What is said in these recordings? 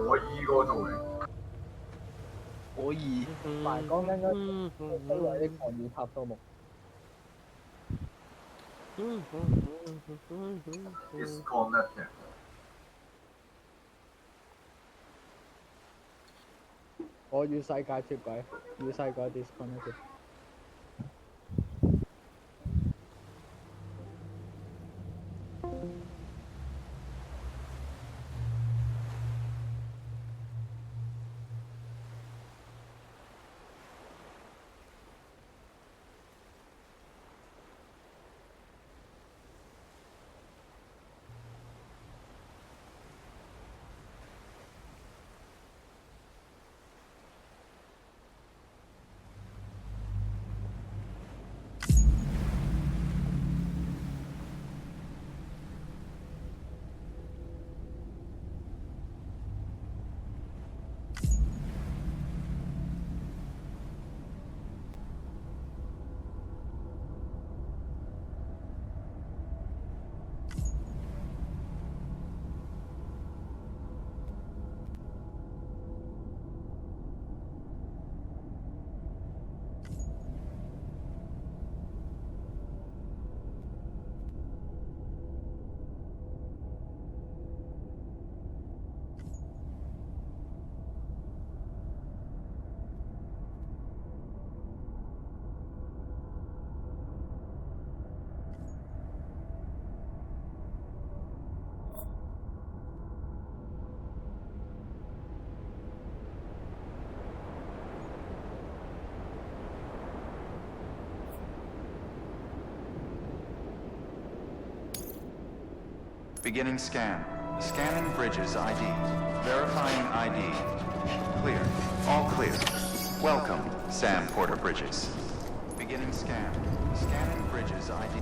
可以嗰度嚟，可以。同埋講緊嗰摧毀的狂熱塔數目。disconnected。我與世界脫軌，與世界 disconnected。Beginning scan. Scanning bridges ID. Verifying ID. Clear. All clear. Welcome, Sam Porter Bridges. Beginning scan. Scanning bridges ID.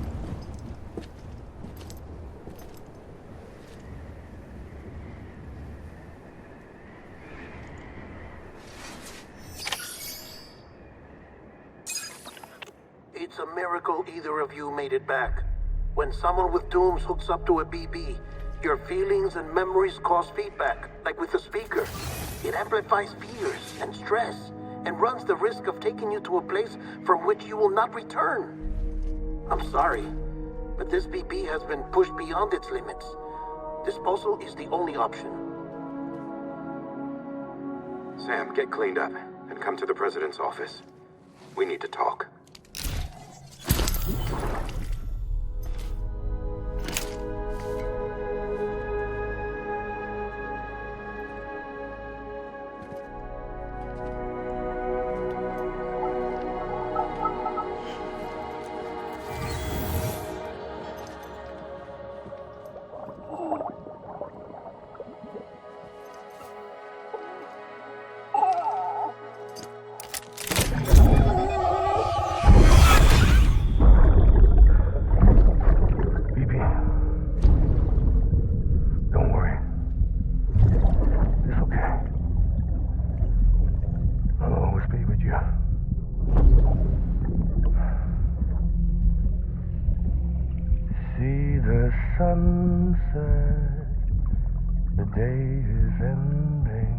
It's a miracle either of you made it back. When someone with dooms hooks up to a BB, your feelings and memories cause feedback, like with a speaker. It amplifies fears and stress, and runs the risk of taking you to a place from which you will not return. I'm sorry, but this BB has been pushed beyond its limits. Disposal is the only option. Sam, get cleaned up and come to the president's office. We need to talk. Sunset, the day is ending.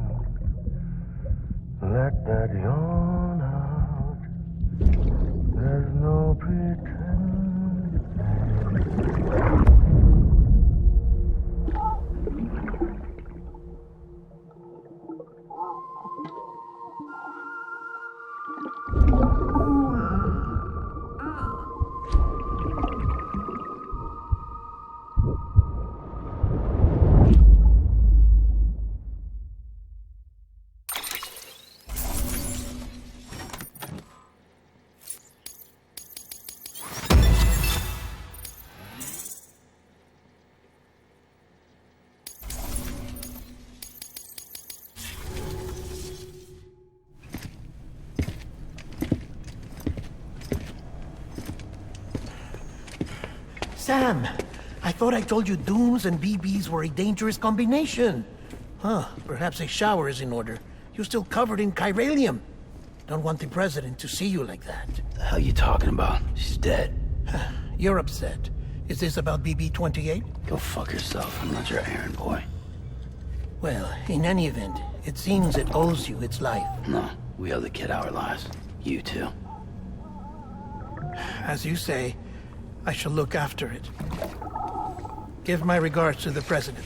Let that yawn out. There's no pretending. Sam, I thought I told you dooms and BBs were a dangerous combination. Huh, perhaps a shower is in order. You're still covered in chiralium. Don't want the president to see you like that. The hell you talking about? She's dead. You're upset. Is this about BB-28? Go fuck yourself. I'm not your errand boy. Well, in any event, it seems it owes you its life. No, we owe the kid our lives. You too. As you say, I shall look after it. Give my regards to the president.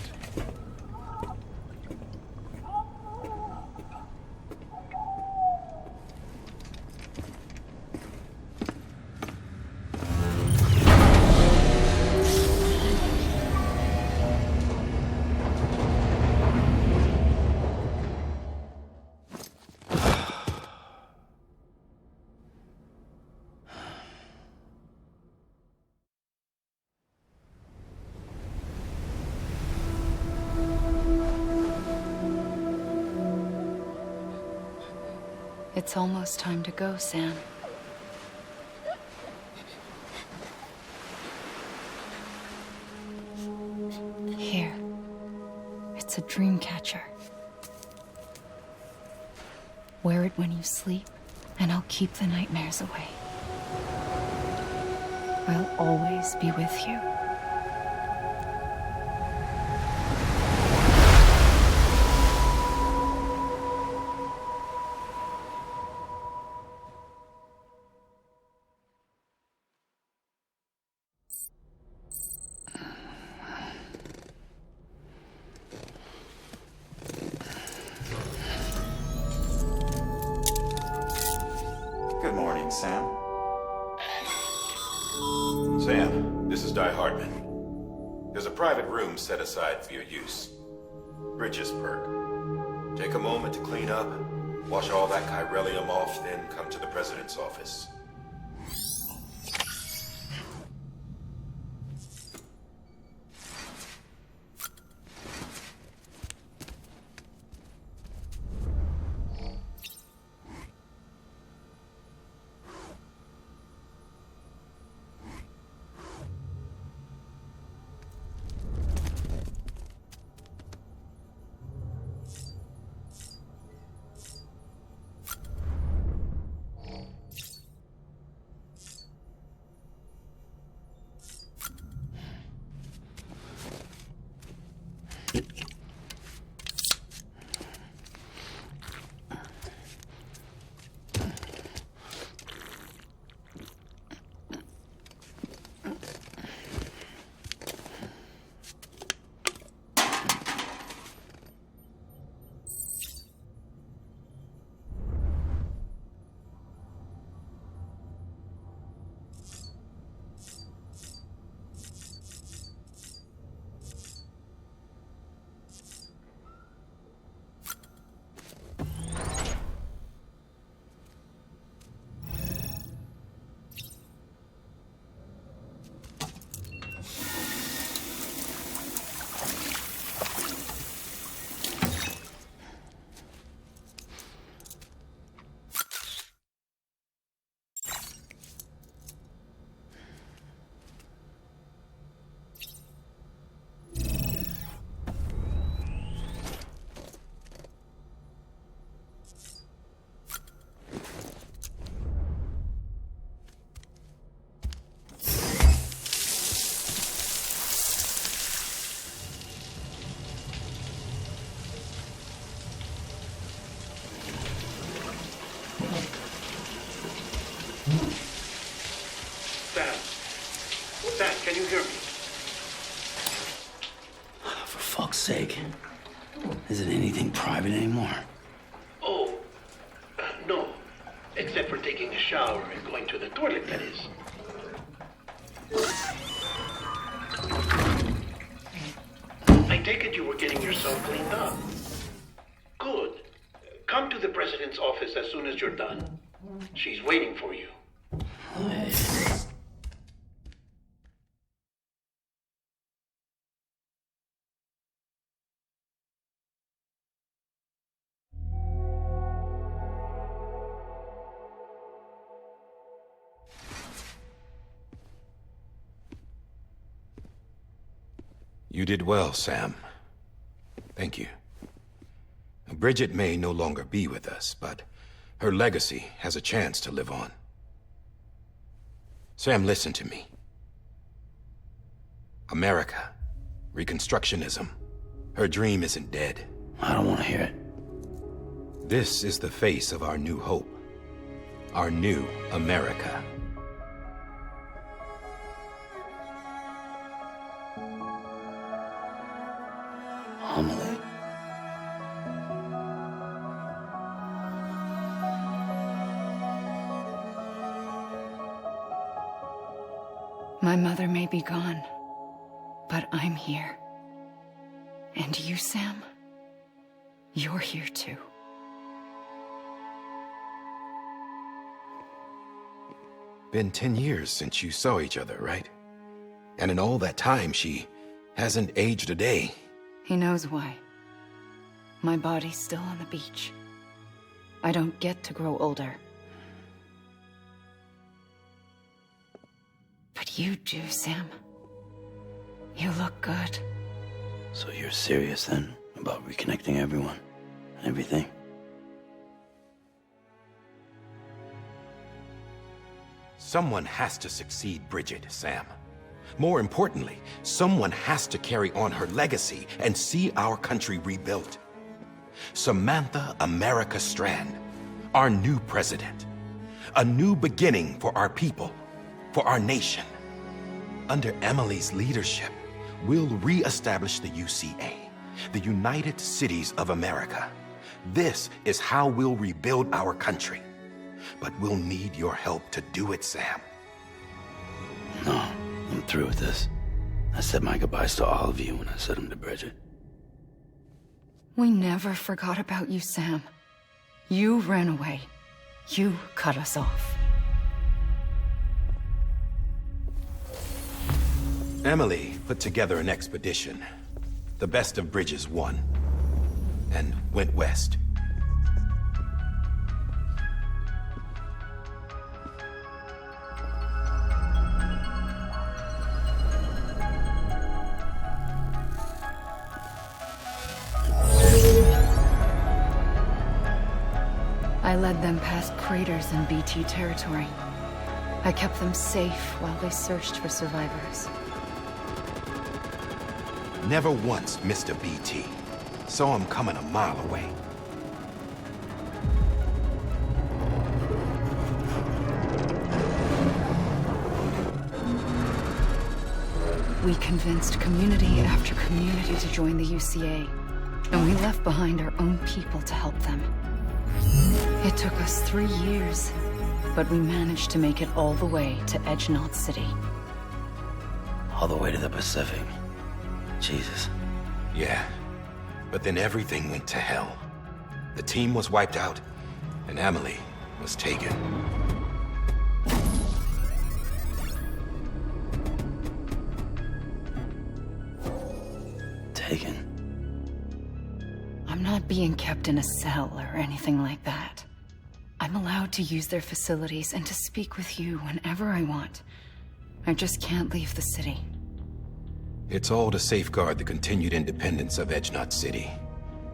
It's almost time to go, Sam. Here. It's a dream catcher. Wear it when you sleep, and I'll keep the nightmares away. I'll always be with you. Good morning, Sam. Sam, this is Di Hartman. There's a private room set aside for your use. Bridges perk. Take a moment to clean up, wash all that chiralium off, then come to the president's office. Sam, can you hear me? For fuck's sake. Isn't anything private anymore? Oh, no. Except for taking a shower and going to the toilet, that is. I take it you were getting yourself cleaned up. Good. Come to the president's office as soon as you're done. She's waiting for you. You did well, Sam. Thank you. Bridget may no longer be with us, but her legacy has a chance to live on. Sam, listen to me. America, Reconstructionism, her dream isn't dead. I don't want to hear it. This is the face of our new hope. Our new America. Amelie. My mother may be gone, but I'm here. And you, Sam? You're here too. Been 10 years since you saw each other, right? And in all that time, she hasn't aged a day. He knows why. My body's still on the beach. I don't get to grow older. But you do, Sam. You look good. So you're serious then about reconnecting everyone and everything? Someone has to succeed Bridget, Sam. More importantly, someone has to carry on her legacy and see our country rebuilt. Samantha America Strand, our new president. A new beginning for our people, for our nation. Under Emily's leadership, we'll re-establish the UCA, the United Cities of America. This is how we'll rebuild our country. But we'll need your help to do it, Sam. No, I'm through with this. I said my goodbyes to all of you when I said them to Bridget. We never forgot about you, Sam. You ran away. You cut us off. Emily put together an expedition. The best of Bridges won. And went west. I led them past craters in BT territory. I kept them safe while they searched for survivors. Never once missed a BT. Saw him coming a mile away. We convinced community after community to join the UCA, and we left behind our own people to help them. It took us 3 years, but we managed to make it all the way to Edgenot City. All the way to the Pacific. Jesus. Yeah, but then everything went to hell. The team was wiped out, and Emily was taken. Taken? I'm not being kept in a cell or anything like that. I'm allowed to use their facilities and to speak with you whenever I want. I just can't leave the city. It's all to safeguard the continued independence of Edgenot City.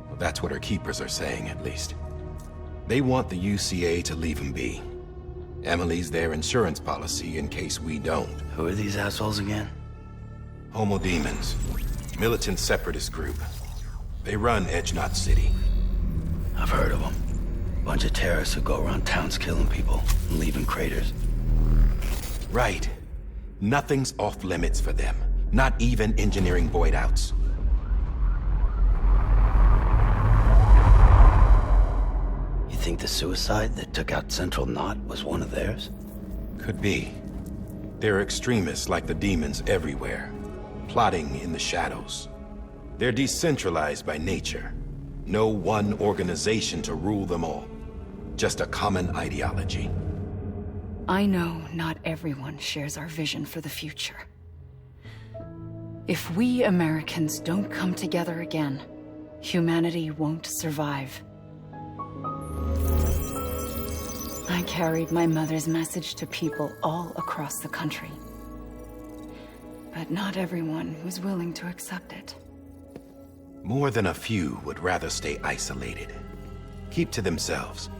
Well, that's what our keepers are saying, at least. They want the UCA to leave him be. Emily's their insurance policy in case we don't. Who are these assholes again? Homo Demons. Militant separatist group. They run Edgenot City. I've heard of them. Bunch of terrorists who go around towns killing people and leaving craters. Right. Nothing's off limits for them. Not even engineering void outs. You think the suicide that took out Central Knot was one of theirs? Could be. There are extremists like the demons everywhere, plotting in the shadows. They're decentralized by nature. No one organization to rule them all. Just a common ideology. I know not everyone shares our vision for the future. If we Americans don't come together again, humanity won't survive. I carried my mother's message to people all across the country. But not everyone was willing to accept it. More than a few would rather stay isolated. Keep to themselves.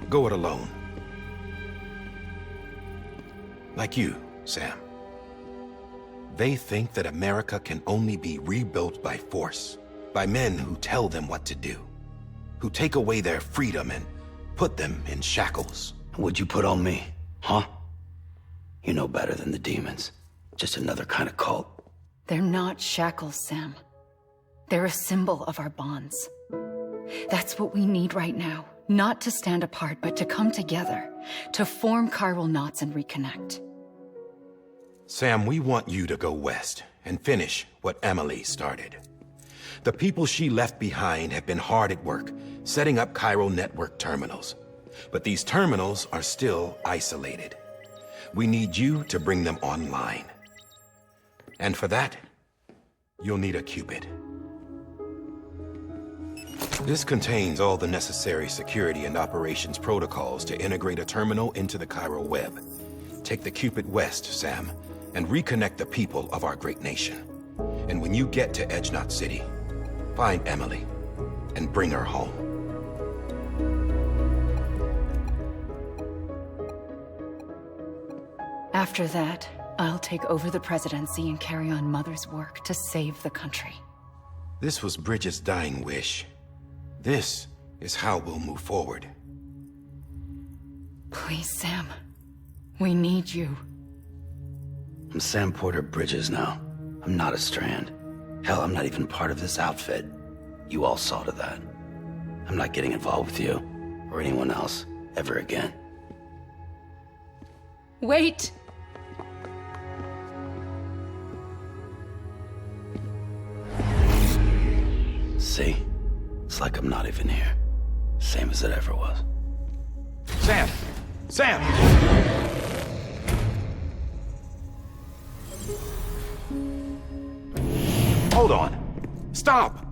Go it alone. Like you, Sam. They think that America can only be rebuilt by force, by men who tell them what to do, who take away their freedom and put them in shackles. What'd you put on me, huh? You know better than the demons. Just another kind of cult. They're not shackles, Sam. They're a symbol of our bonds. That's what we need right now. Not to stand apart, but to come together, to form chiral knots and reconnect. Sam, we want you to go west and finish what Emily started. The people she left behind have been hard at work, setting up chiral network terminals. But these terminals are still isolated. We need you to bring them online. And for that, you'll need a Cupid. This contains all the necessary security and operations protocols to integrate a terminal into the chiral web. Take the Cupid west, Sam, and reconnect the people of our great nation. And when you get to Edge Knot City, find Emily and bring her home. After that, I'll take over the presidency and carry on Mother's work to save the country. This was Bridget's dying wish. This is how we'll move forward. Please, Sam. We need you. I'm Sam Porter Bridges now. I'm not a Strand. Hell, I'm not even part of this outfit. You all saw to that. I'm not getting involved with you, or anyone else, ever again. Wait! See? It's like I'm not even here. Same as it ever was. Sam! Sam! Hold on. Stop!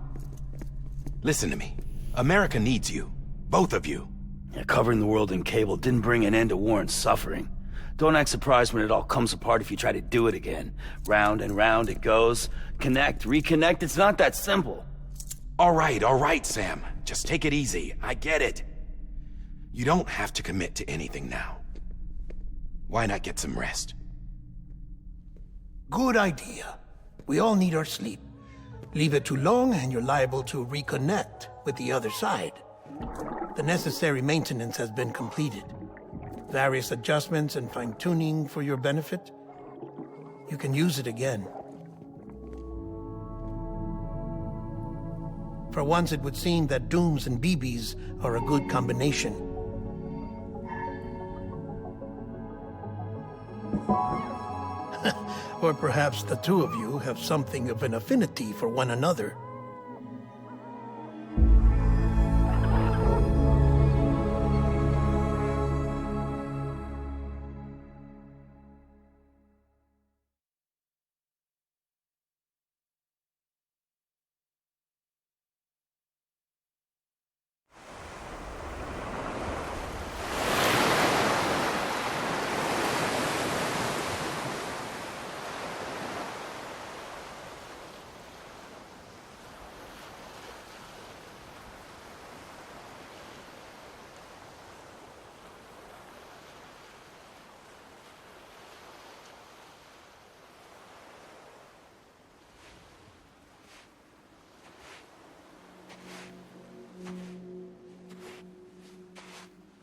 Listen to me. America needs you. Both of you. Yeah, covering the world in cable didn't bring an end to war and suffering. Don't act surprised when it all comes apart if you try to do it again. Round and round it goes. Connect, reconnect, it's not that simple. All right, Sam. Just take it easy. I get it. You don't have to commit to anything now. Why not get some rest? Good idea. We all need our sleep. Leave it too long and you're liable to reconnect with the other side. The necessary maintenance has been completed. Various adjustments and fine-tuning for your benefit. You can use it again. For once, it would seem that Dooms and BBs are a good combination. Or perhaps the two of you have something of an affinity for one another.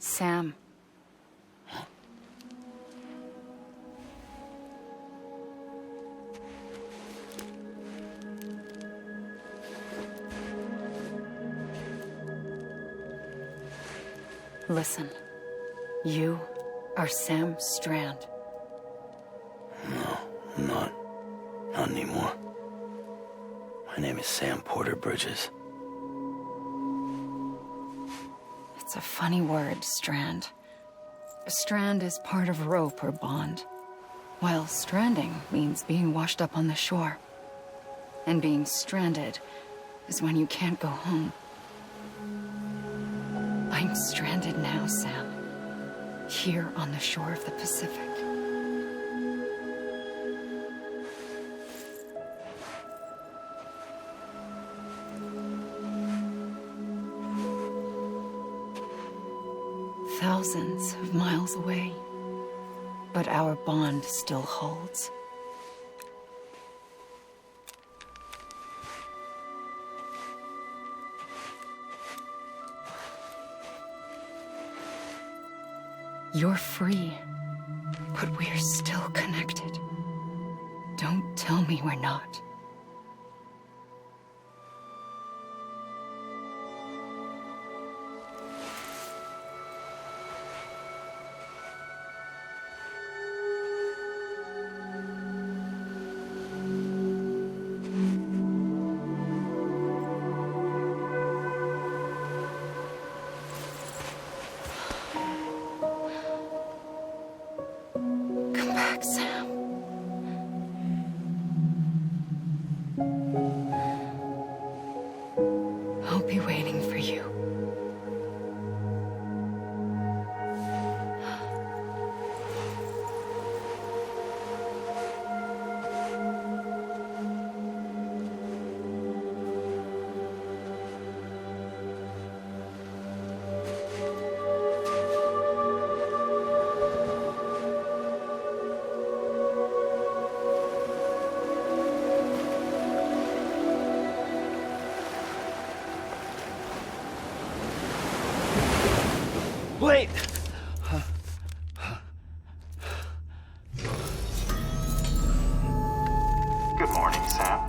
Sam. Listen. You are Sam Strand. No, I'm not. Not anymore. My name is Sam Porter Bridges. It's a funny word, strand. A strand is part of rope or bond, while stranding means being washed up on the shore. And being stranded is when you can't go home. I'm stranded now, Sam. Here on the shore of the Pacific. thousands of miles away, but our bond still holds. You're free, but we're still connected. Don't tell me we're not. Come back, Sam. I'll be waiting for you. Wait! Good morning, Sam.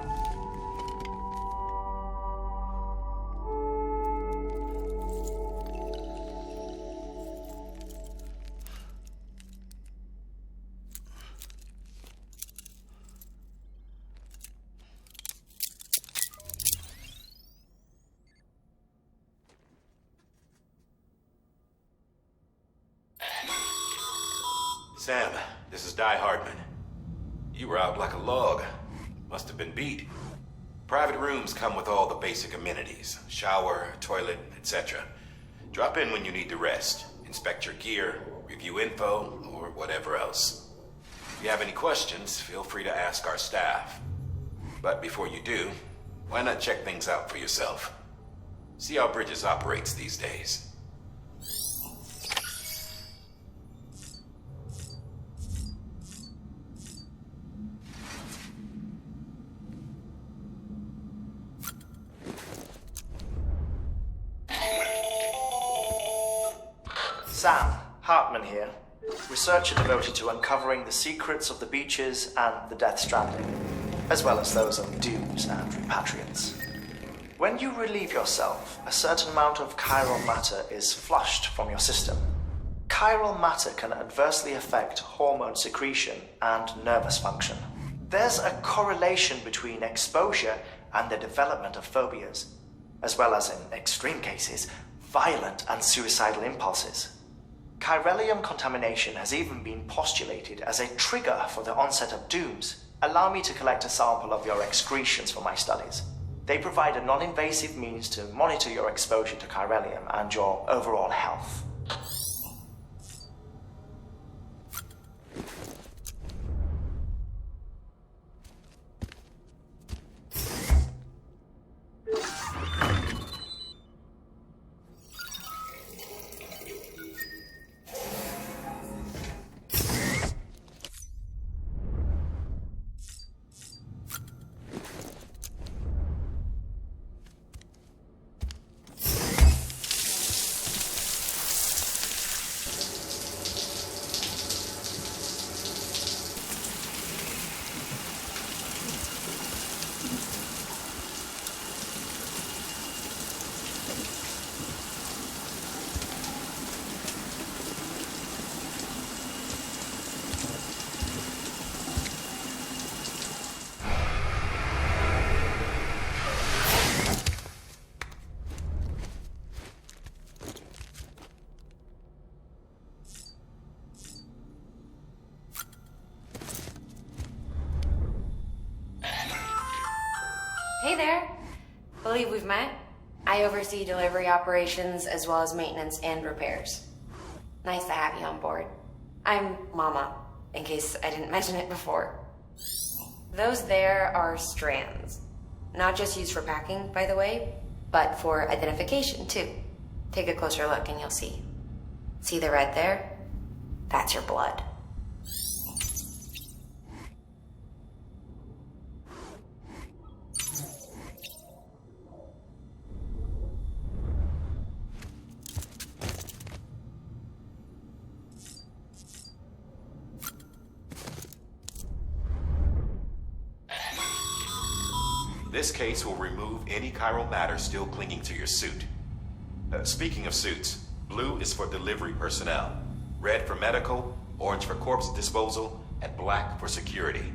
Sam, this is Die Hardman. You were out like a log. Must have been beat. Private rooms come with all the basic amenities. Shower, toilet, etc. Drop in when you need to rest. Inspect your gear, review info, or whatever else. If you have any questions, feel free to ask our staff. But before you do, why not check things out for yourself? See how Bridges operates these days. Sam, Hartman here, researcher devoted to uncovering the secrets of the beaches and the Death Stranding, as well as those of dooms and repatriants. When you relieve yourself, a certain amount of chiral matter is flushed from your system. Chiral matter can adversely affect hormone secretion and nervous function. There's a correlation between exposure and the development of phobias, as well as, in extreme cases, violent and suicidal impulses. Chiralium contamination has even been postulated as a trigger for the onset of dooms. Allow me to collect a sample of your excretions for my studies. They provide a non-invasive means to monitor your exposure to chiralium and your overall health. Hey there. Believe we've met. I oversee delivery operations as well as maintenance and repairs. Nice to have you on board. I'm Mama, in case I didn't mention it before. Those there are strands. Not just used for packing, by the way, but for identification too. Take a closer look and you'll see. See the red there? That's your blood. This case will remove any chiral matter still clinging to your suit. Speaking of suits, blue is for delivery personnel, red for medical, orange for corpse disposal, and black for security.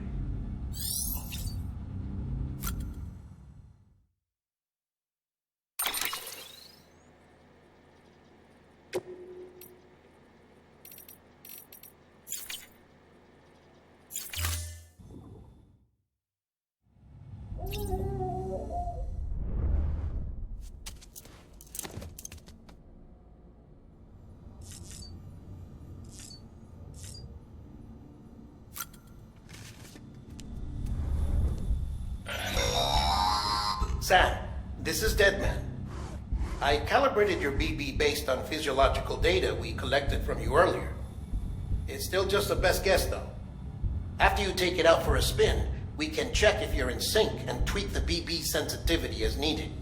Sam, this is Deadman. I calibrated your BB based on physiological data we collected from you earlier. It's still just a best guess, though. After you take it out for a spin, we can check if you're in sync and tweak the BB sensitivity as needed.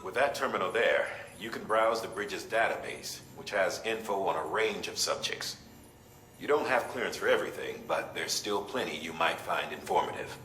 With that terminal there, you can browse the Bridges database, which has info on a range of subjects. You don't have clearance for everything, but there's still plenty you might find informative.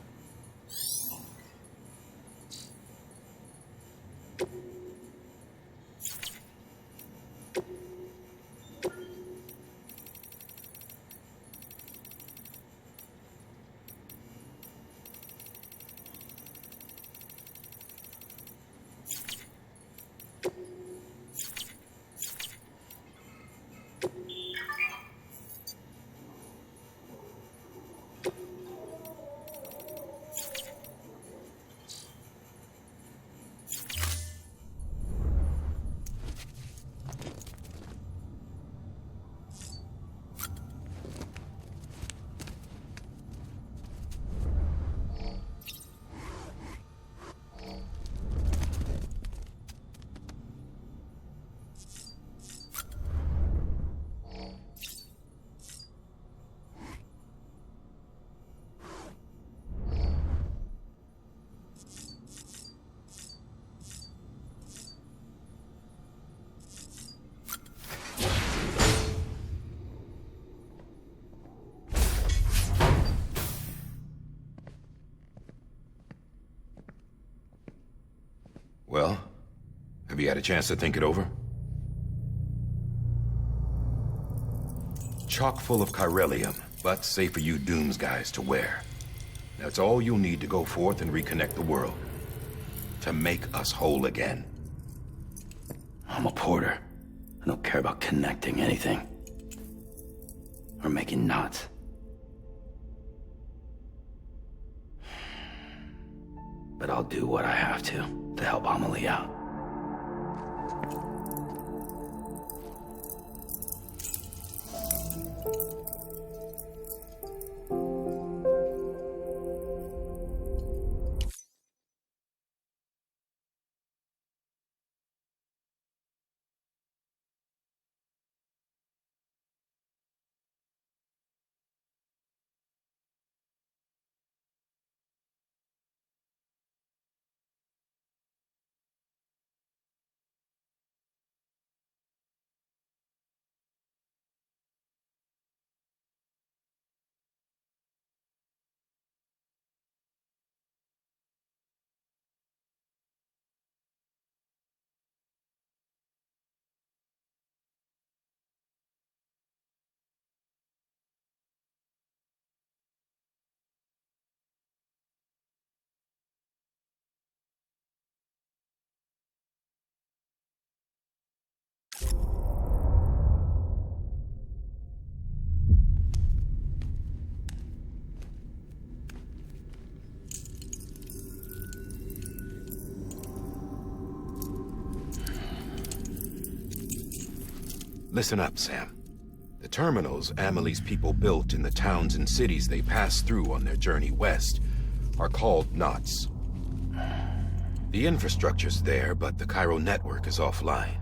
Well, have you had a chance to think it over? Chock full of chiralium, but safe for you Dooms guys to wear. That's all you'll need to go forth and reconnect the world. To make us whole again. I'm a porter. I don't care about connecting anything. Or making knots. But I'll do what I have to help Amelie out. Listen up, Sam. The terminals Amelie's people built in the towns and cities they passed through on their journey west are called knots. The infrastructure's there, but the Cairo network is offline.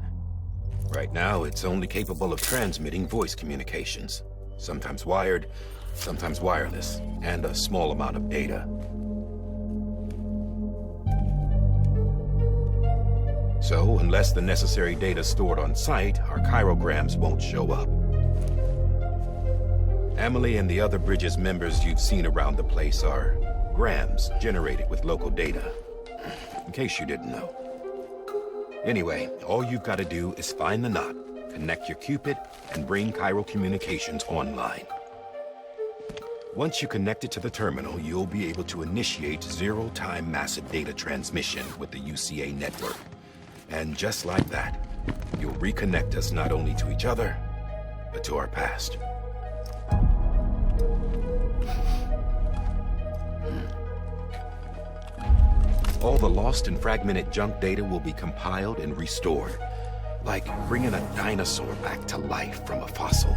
Right now, it's only capable of transmitting voice communications, sometimes wired, sometimes wireless, and a small amount of data. So, unless the necessary data is stored on site, our chirograms won't show up. Amelie and the other Bridges members you've seen around the place are grams generated with local data, in case you didn't know. Anyway, all you've got to do is find the knot, connect your Cupid, and bring Cairo communications online. Once you connect it to the terminal, you'll be able to initiate zero-time massive data transmission with the UCA network. And just like that, you'll reconnect us not only to each other, but to our past. All the lost and fragmented junk data will be compiled and restored, like bringing a dinosaur back to life from a fossil.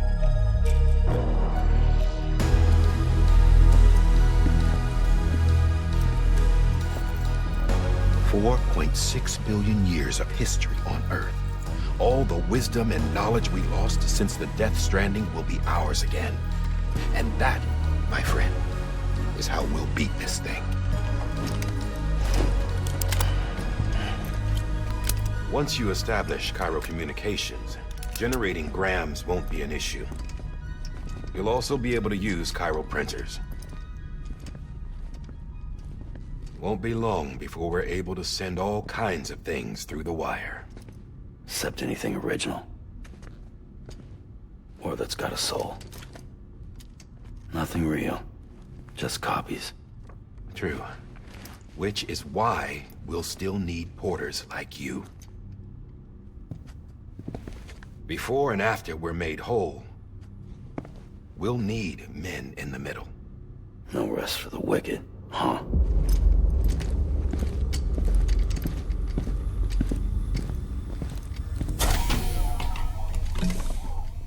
$4.6 billion years of history on Earth. All the wisdom and knowledge we lost since the Death Stranding will be ours again. And that, my friend, is how we'll beat this thing. Once you establish Cairo communications, generating grams won't be an issue. You'll also be able to use Cairo printers. Won't be long before we're able to send all kinds of things through the wire. Except anything original. Or that's got a soul. Nothing real. Just copies. True. Which is why we'll still need porters like you. Before and after we're made whole, we'll need men in the middle. No rest for the wicked, huh?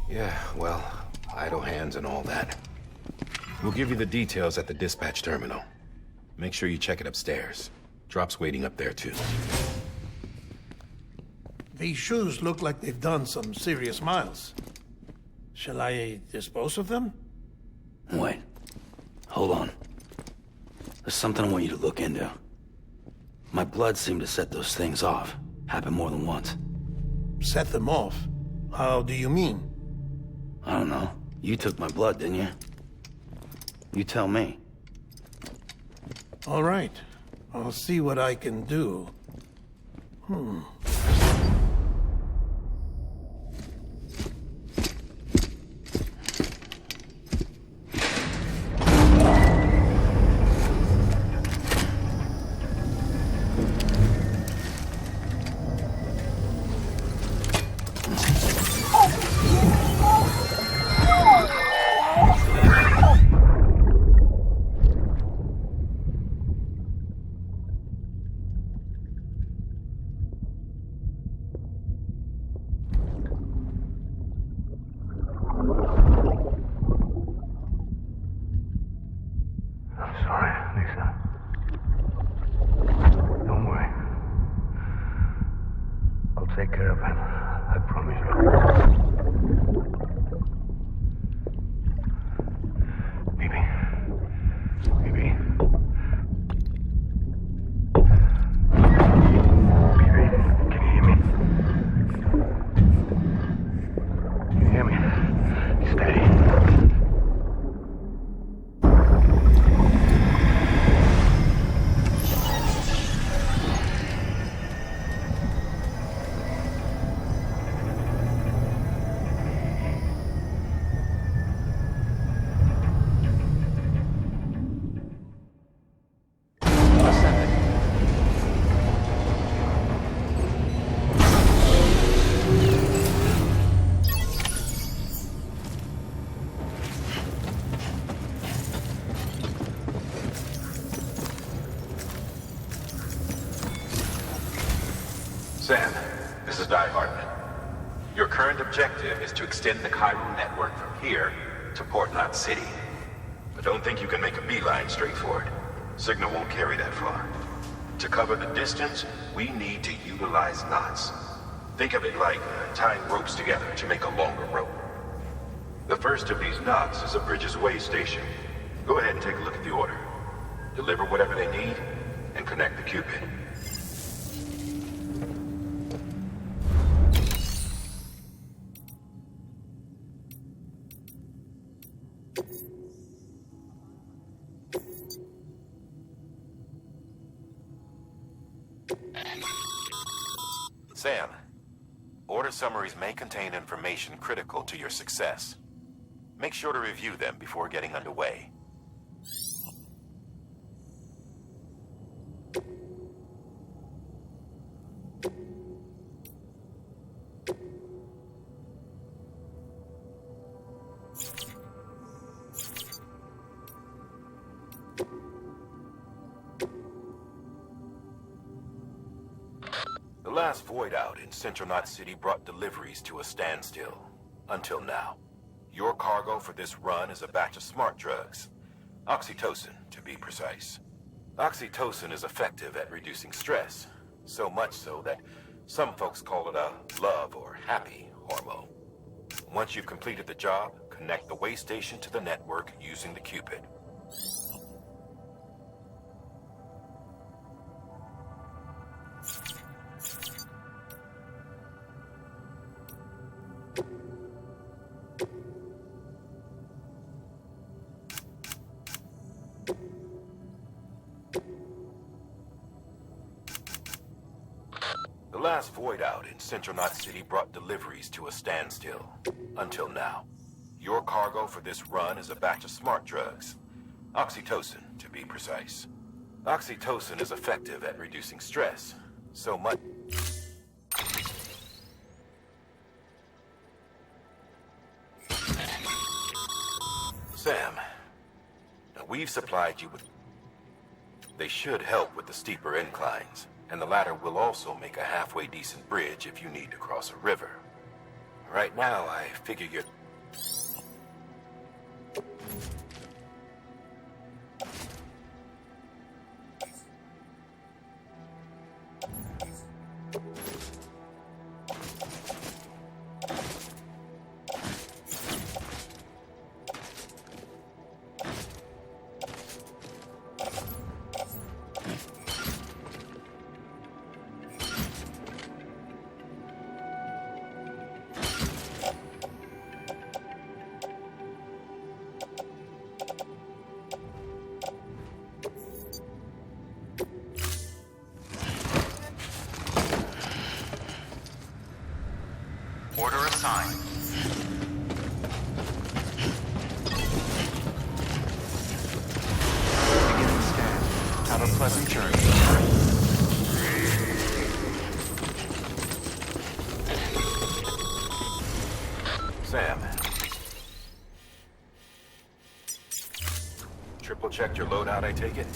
Yeah, well, idle hands and all that. We'll give you the details at the dispatch terminal. Make sure you check it upstairs. Drop's waiting up there, too. These shoes look like they've done some serious miles. Shall I dispose of them? Wait. Hold on. There's something I want you to look into. My blood seemed to set those things off. Happened more than once. Set them off? How do you mean? I don't know. You took my blood, didn't you? You tell me. All right. I'll see what I can do. Take care of it. I promise you. Baby. Baby. Baby, can you hear me? Can you hear me? Steady. Sam, this is Die Hartman. Your current objective is to extend the chiral network from here to Port Knot City. But don't think you can make a beeline straight for it. Signal won't carry that far. To cover the distance, we need to utilize knots. Think of it like tying ropes together to make a longer rope. The first of these knots is a Bridges way station. Go ahead and take a look at the order. Deliver whatever they need, and connect the Cupid. Sam, order summaries may contain information critical to your success. Make sure to review them before getting underway. The last void out in Central Knot City brought deliveries to a standstill. Until now. Your cargo for this run is a batch of smart drugs. Oxytocin, to be precise. Oxytocin is effective at reducing stress. So much so that some folks call it a love or happy hormone. Once you've completed the job, connect the way station to the network using the Cupid. The last void out in Central Knot City brought deliveries to a standstill. Until now. Your cargo for this run is a batch of smart drugs. Oxytocin, to be precise. Oxytocin is effective at reducing stress. So much... Sam, now we've supplied you with... They should help with the steeper inclines. And the latter will also make a halfway decent bridge if you need to cross a river. Right now, I figure you're... Order assigned. Beginning scan. Have a pleasant journey. Sam. Triple checked your loadout, I take it?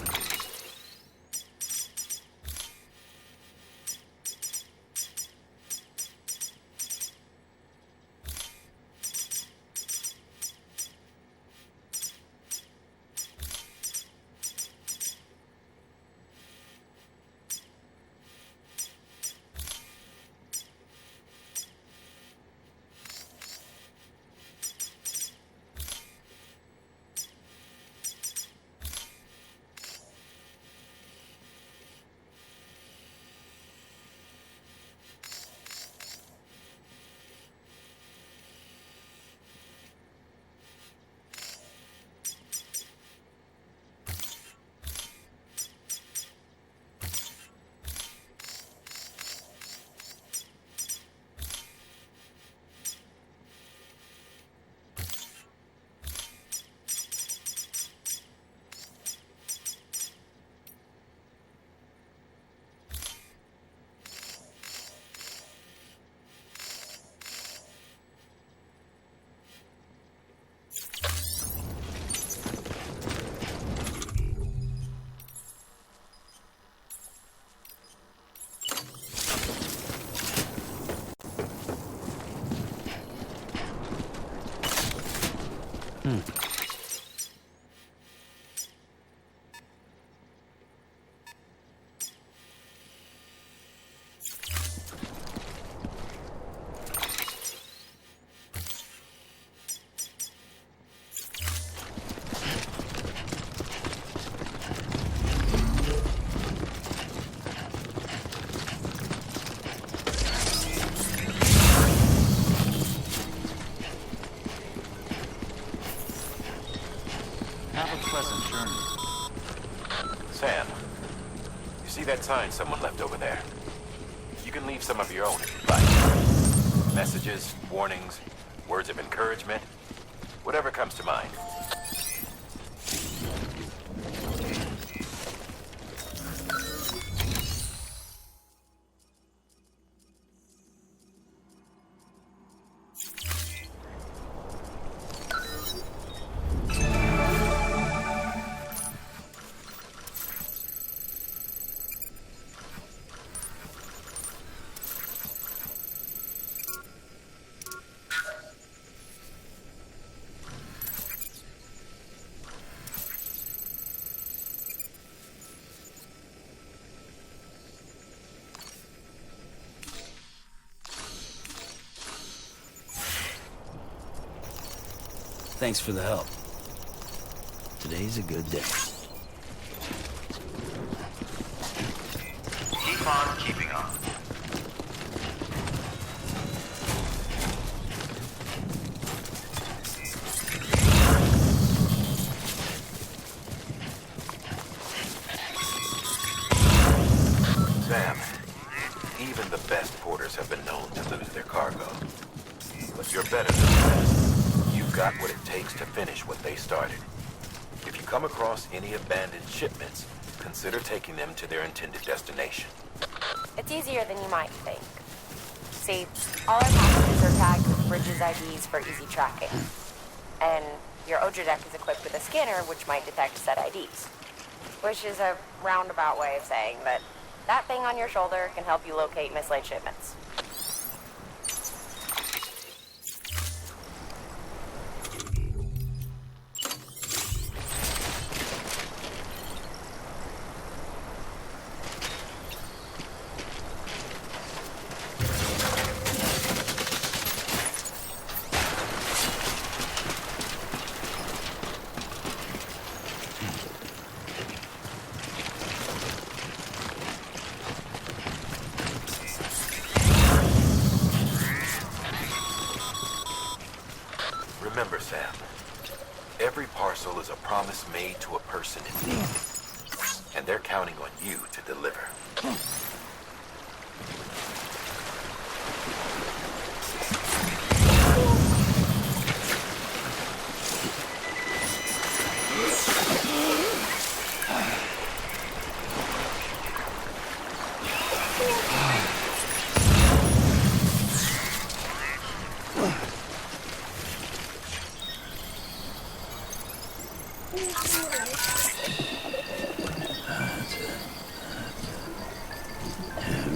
Have a pleasant journey. Sam, you see that sign someone left over there? You can leave some of your own if you'd like. Messages, warnings, words of encouragement, whatever comes to mind. Thanks for the help. Today's a good day. Keep on keeping on. Sam, even the best porters have been known to lose their cargo. But you're better than that. You've got what it takes to finish what they started. If you come across any abandoned shipments, consider taking them to their intended destination. It's easier than you might think. See, all our packages are tagged with Bridges IDs for easy tracking. And your Odra deck is equipped with a scanner which might detect said IDs. Which is a roundabout way of saying that that thing on your shoulder can help you locate mislaid shipments. Remember, Sam, every parcel is a promise made to a person in need. And they're counting on you to deliver.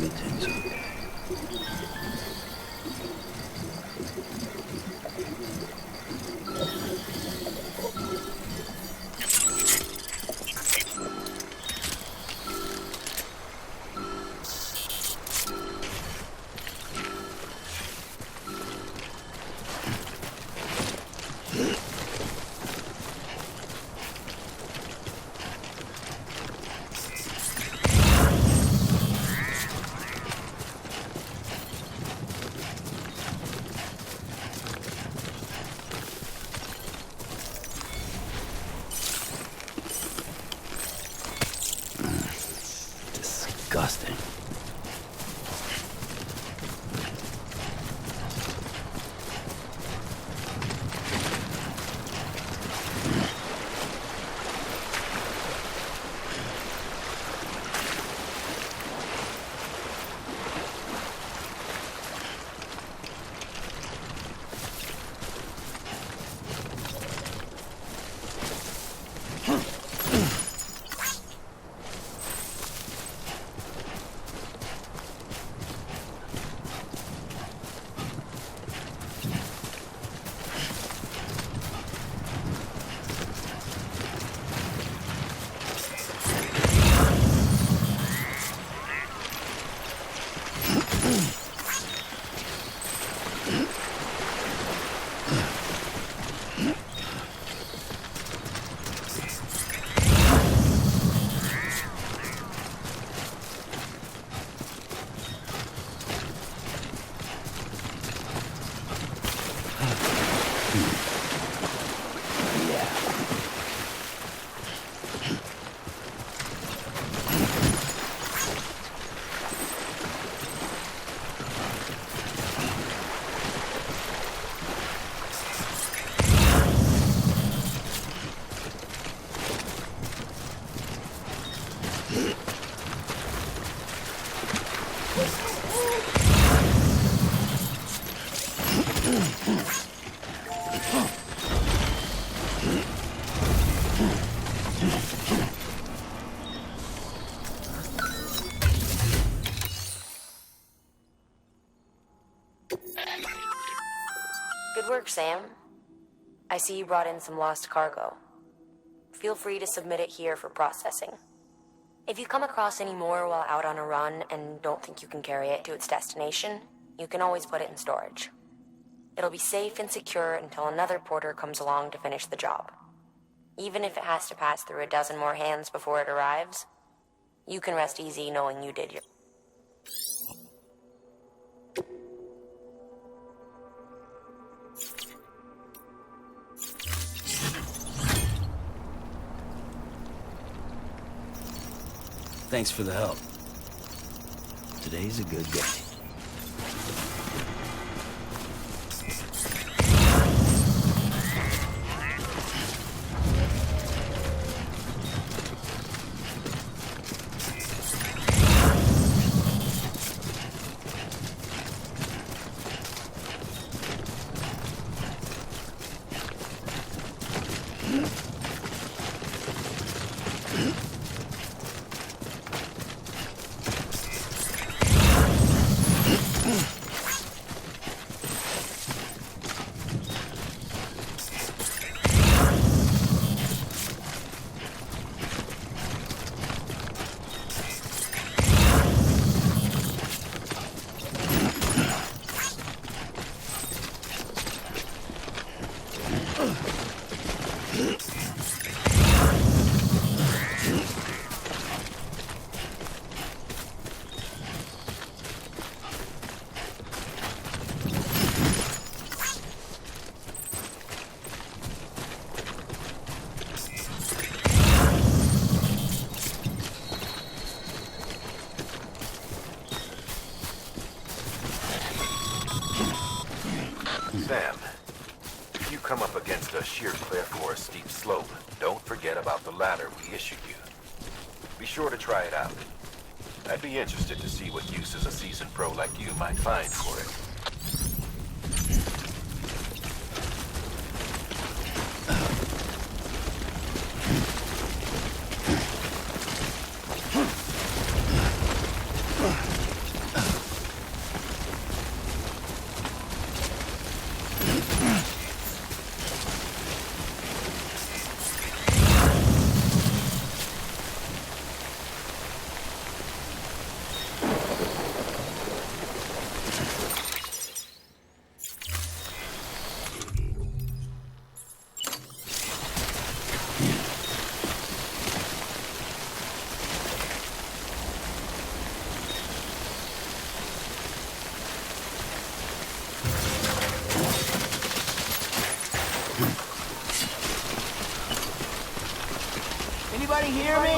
Everything's okay. Disgusting. Good work, Sam. I see you brought in some lost cargo. Feel free to submit it here for processing. If you come across any more while out on a run and don't think you can carry it to its destination, you can always put it in storage. It'll be safe and secure until another porter comes along to finish the job. Even if it has to pass through a dozen more hands before it arrives, you can rest easy knowing you did your... Thanks for the help. Today's a good day. Sam, if you come up against a sheer cliff or a steep slope, don't forget about the ladder we issued you. Be sure to try it out. I'd be interested to see what uses a seasoned pro like you might find for it. Anybody hear me?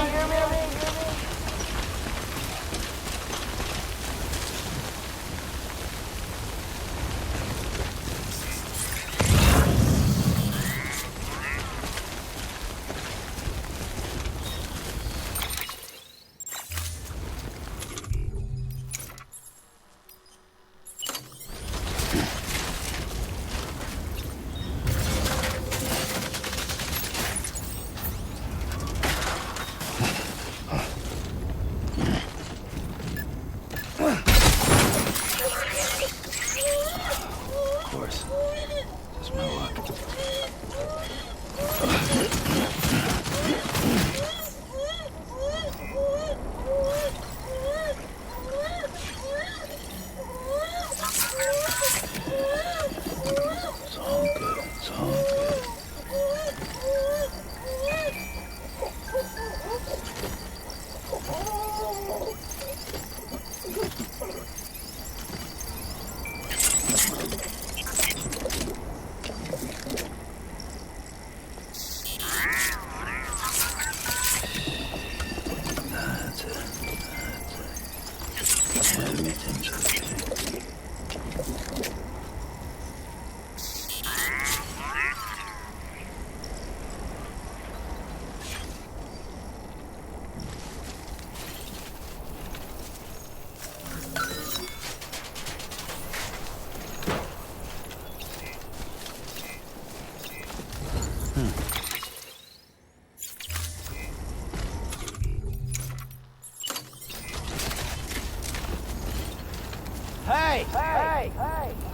Hey! Hey! Hey!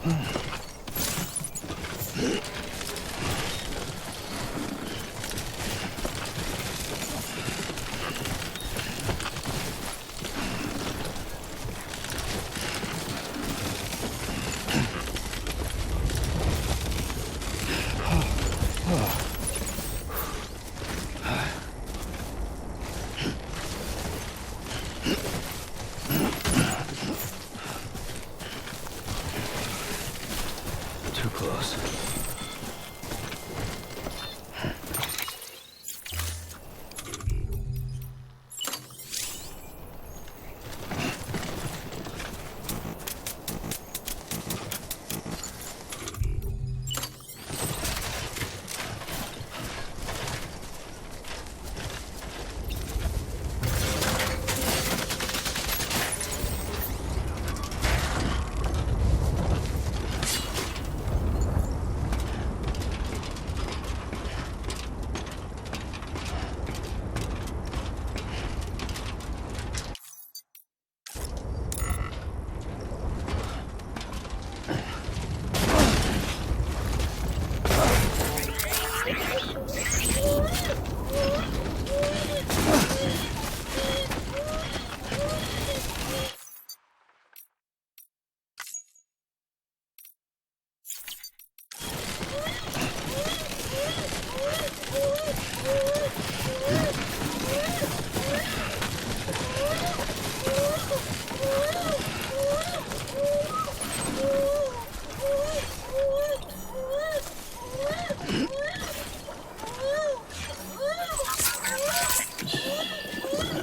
Too close.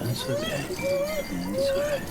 It's okay. It's alright.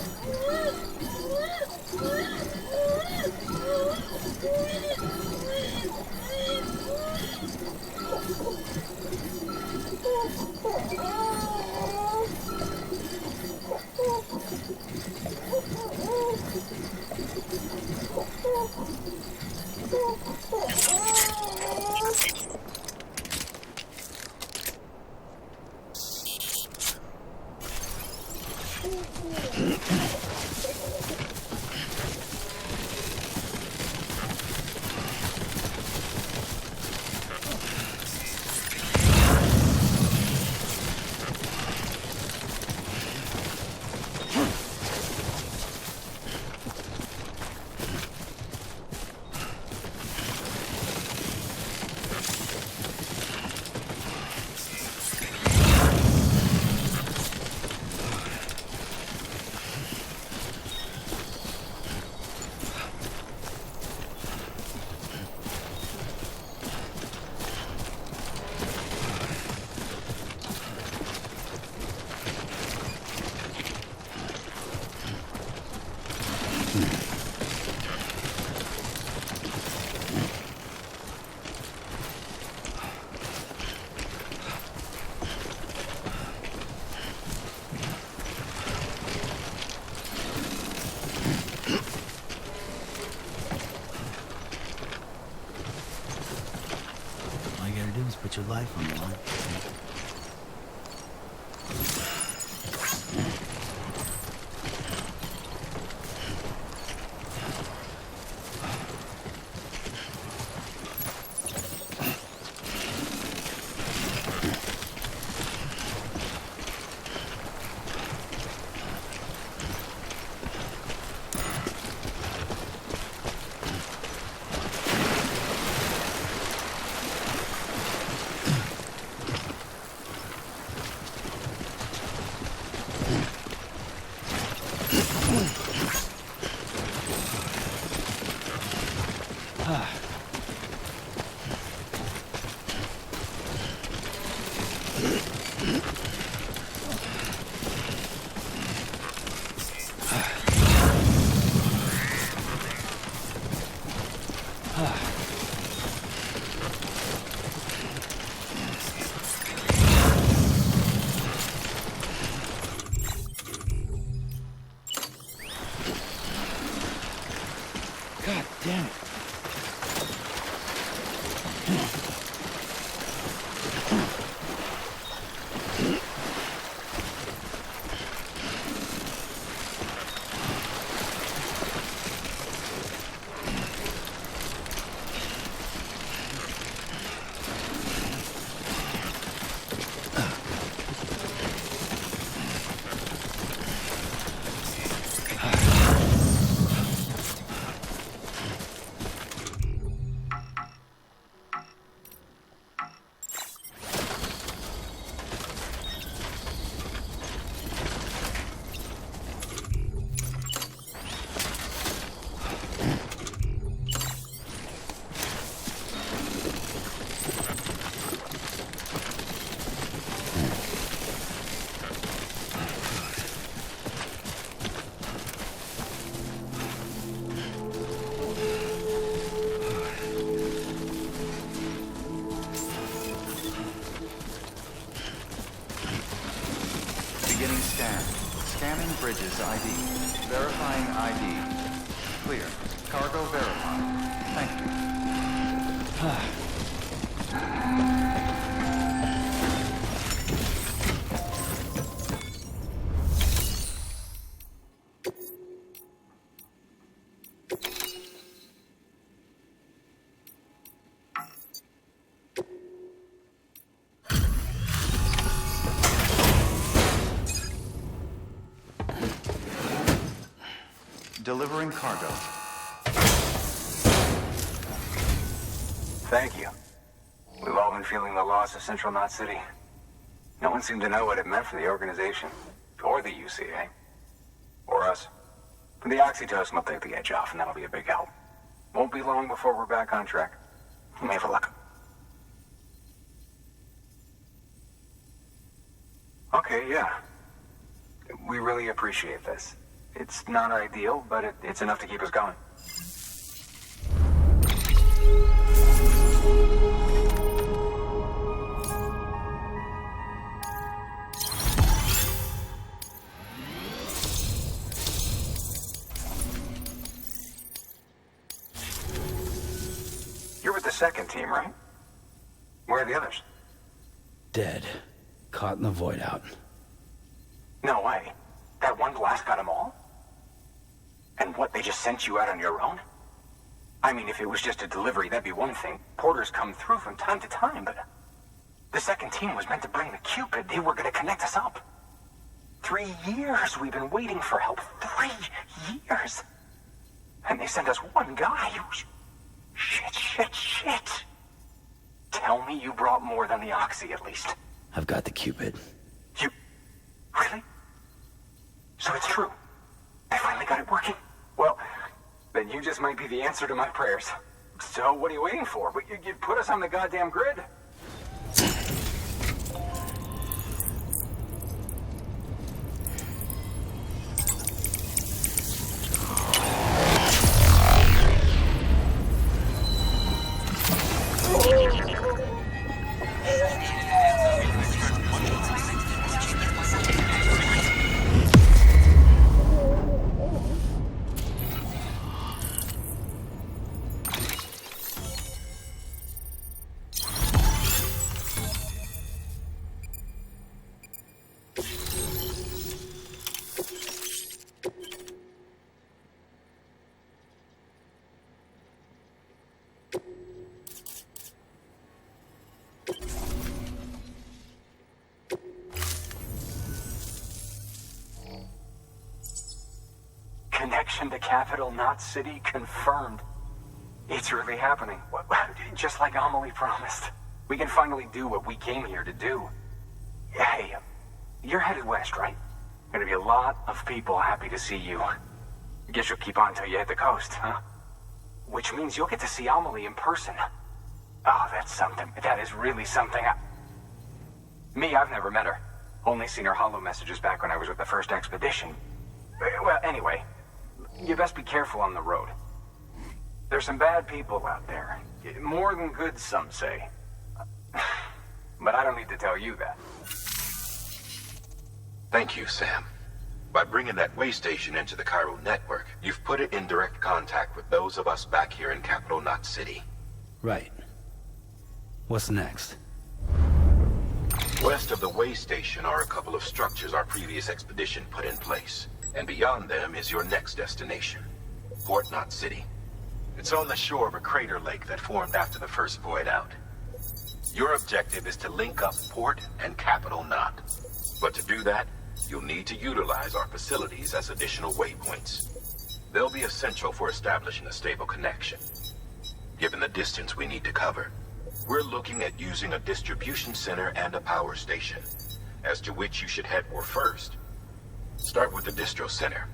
All you gotta do is put your life on the line. God damn it. Scanning bridges ID. Verifying ID. Clear. Cargo verified. Thank you. Delivering cargo. Thank you. We've all been feeling the loss of Central Knot City. No one seemed to know what it meant for the organization, or the UCA, or us. The oxytocin will take the edge off, and that'll be a big help. Won't be long before we're back on track. You may have a luck. Okay, yeah. We really appreciate this. It's not ideal, but it's enough to keep us going. You're with the second team, right? Where are the others? Dead. Caught in the void out. No way. That one blast got them all? And what, they just sent you out on your own? I mean, if it was just a delivery, that'd be one thing. Porters come through from time to time, but... The second team was meant to bring the Cupid. They were gonna connect us up. 3 years we've been waiting for help. 3 years! And they sent us one guy. Shit. Tell me you brought more than the Oxy, at least. I've got the Cupid. You... Really? So it's true. I finally got it working. Well, then you just might be the answer to my prayers. So what are you waiting for? You put us on the goddamn grid. Connection to Capital Knot City confirmed. It's really happening. Just like Amelie promised. We can finally do what we came here to do. Hey, you're headed west, right? Gonna be a lot of people happy to see you. Guess you'll keep on till you hit the coast, huh? Which means you'll get to see Amelie in person. Oh, that's something. That is really something. Me, I've never met her. Only seen her holo messages back when I was with the first expedition. Well, anyway, you best be careful on the road. There's some bad people out there. More than good, some say. But I don't need to tell you that. Thank you, Sam. By bringing that way station into the Cairo network, you've put it in direct contact with those of us back here in Capital Knot City. Right. What's next? West of the way station are a couple of structures our previous expedition put in place. And beyond them is your next destination, Port Knot City. It's on the shore of a crater lake that formed after the first void out. Your objective is to link up Port and Capital Knot. But to do that, you'll need to utilize our facilities as additional waypoints. They'll be essential for establishing a stable connection. Given the distance we need to cover, we're looking at using a distribution center and a power station, as to which you should head for first. Start with the distro center.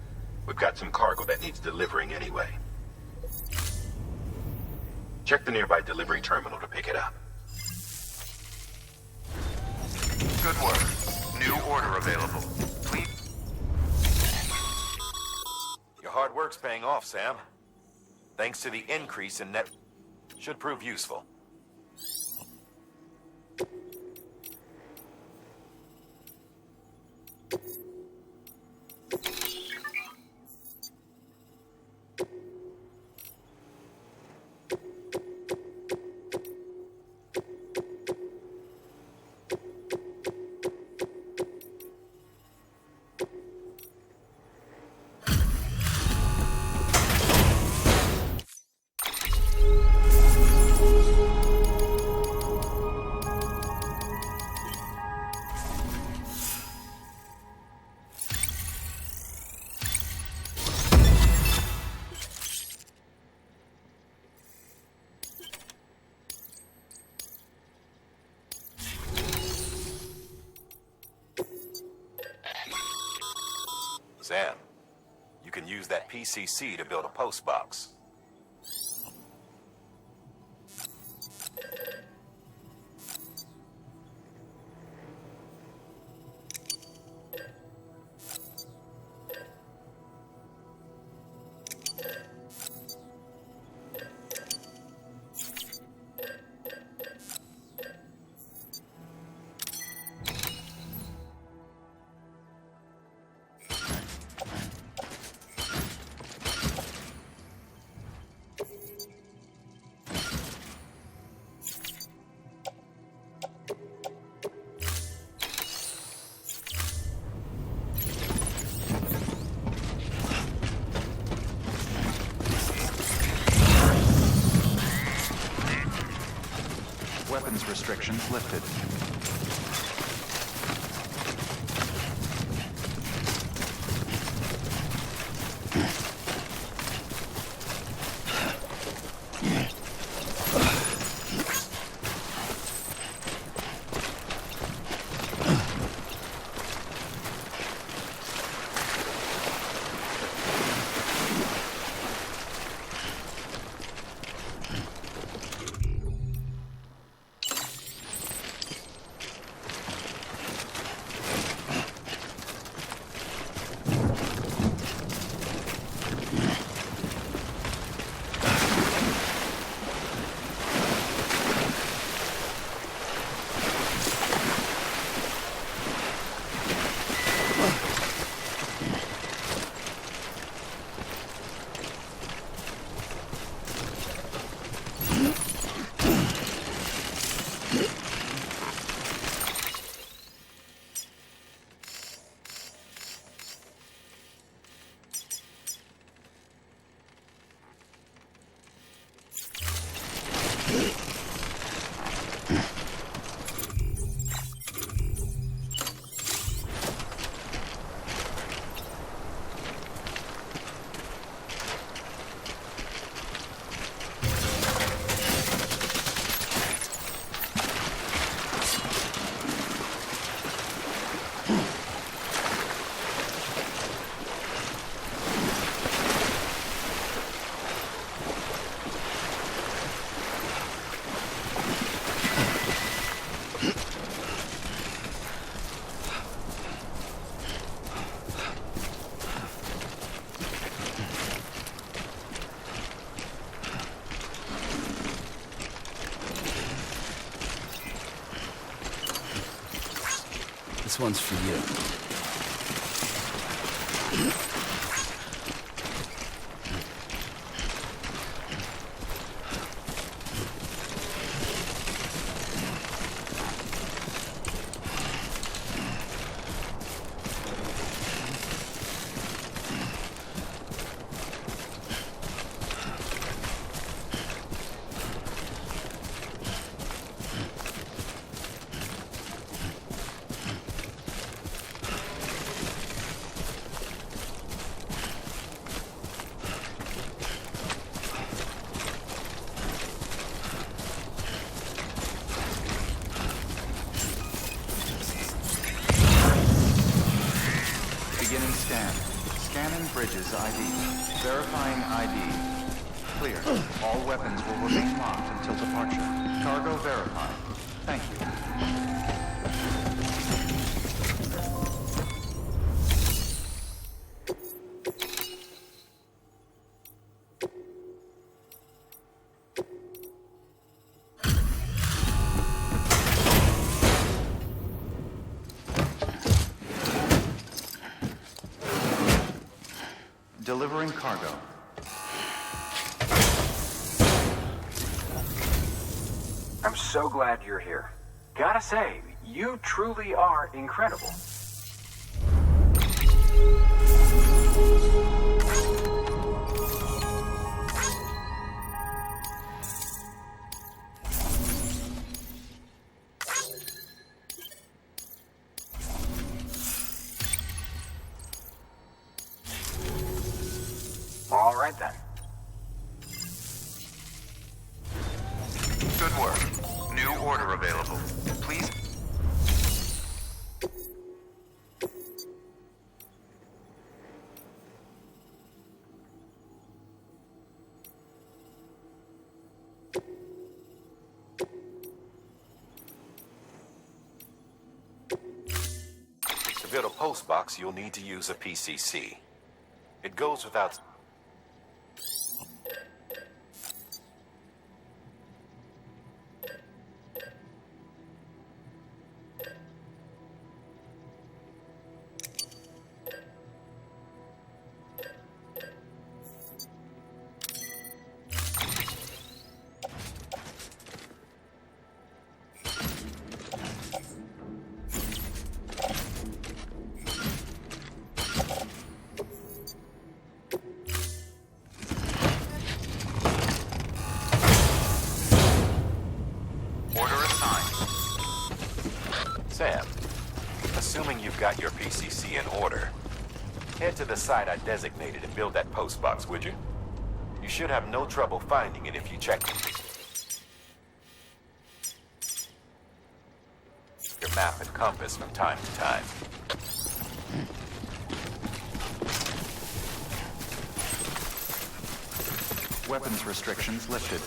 We've got some cargo that needs delivering anyway. Check the nearby delivery terminal to pick it up. Good work. New order available. Please. Your hard work's paying off, Sam. Thanks to the increase in net... Should prove useful. Sam, you can use that PCC to build a post box. Weapons restrictions lifted. This one's for you. Beginning scan. Scanning bridges ID. Verifying ID. Clear. All weapons will remain locked until departure. Cargo verified. Thank you. Delivering cargo. I'm so glad you're here. Gotta say, you truly are incredible. All right then. Good work. New order available. Please. To build a post box, you'll need to use a PCC. It goes without... Sam, assuming you've got your PCC in order, head to the site I designated and build that post box, would you? You should have no trouble finding it if you check your map and compass from time to time. Weapons restrictions lifted.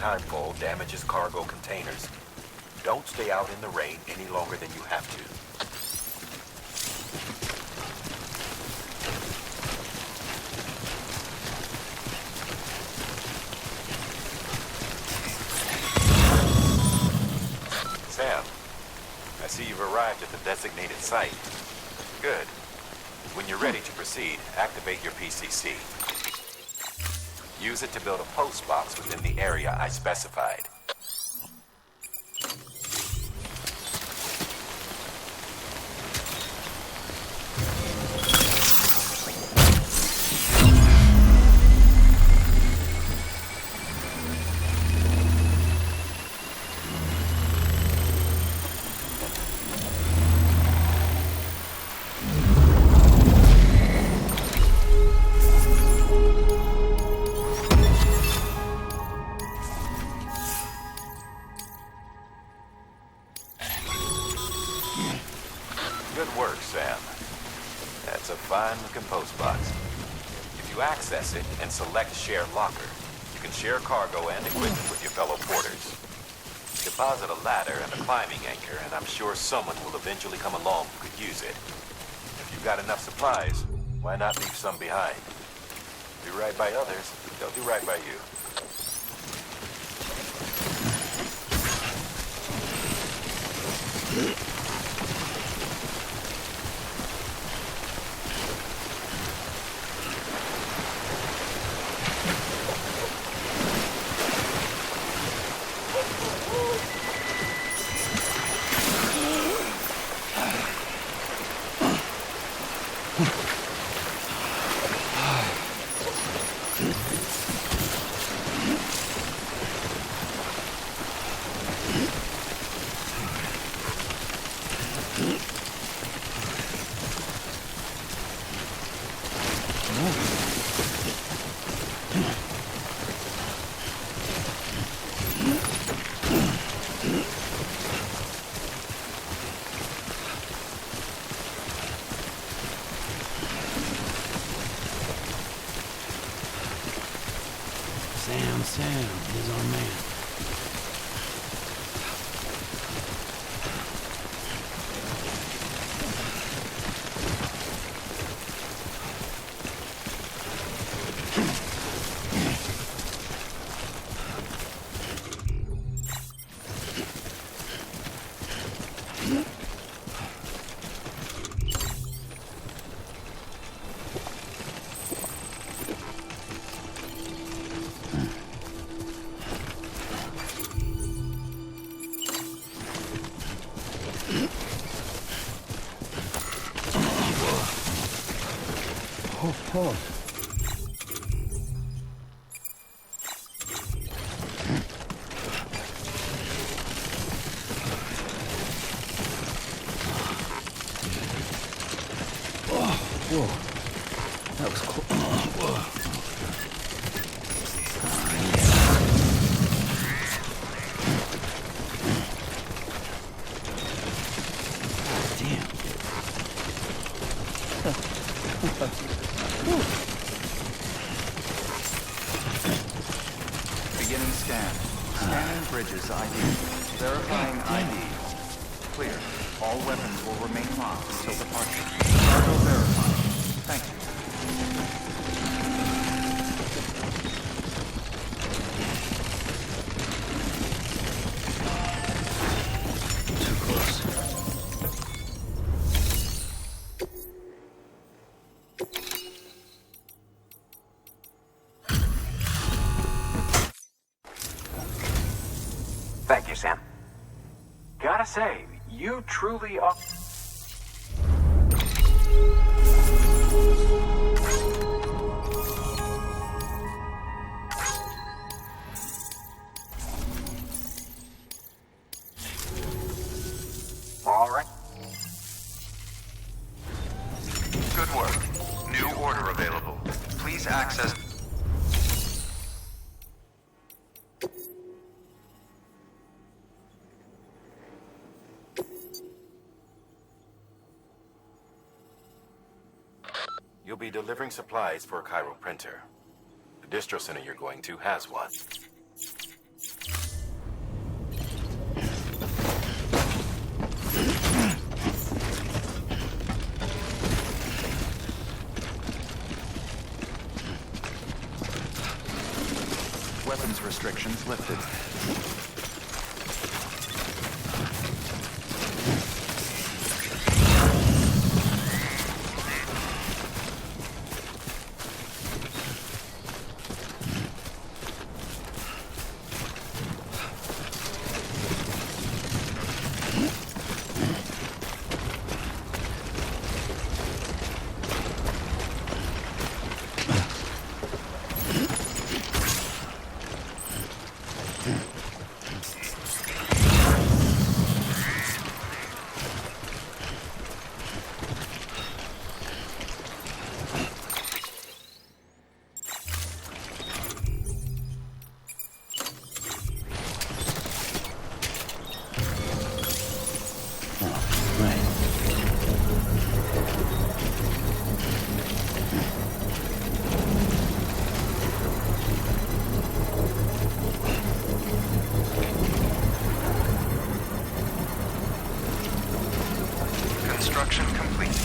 Timefall damages cargo containers. Don't stay out in the rain any longer than you have to. Sam, I see you've arrived at the designated site. Good. When you're ready to proceed, activate your PCC. Use it to build a post box within the area I specified. Good work, Sam. That's a fine-looking post box. If you access it and select Share Locker, you can share cargo and equipment with your fellow porters. Deposit a ladder and a climbing anchor, and I'm sure someone will eventually come along who could use it. If you've got enough supplies, why not leave some behind? Do right by others, they'll do right by you. Oh. Whoa. That was cool. Whoa. Beginning scan. Scanning bridges ID. Verifying ID. Clear. All weapons will remain locked until departure. Cargo verified. Thank you. Too close. Thank you, Sam. Gotta say, you truly are... All right. Good work. New order available. Please access... You'll be delivering supplies for a Cairo printer. The distro center you're going to has one. Weapons restrictions lifted. Construction complete.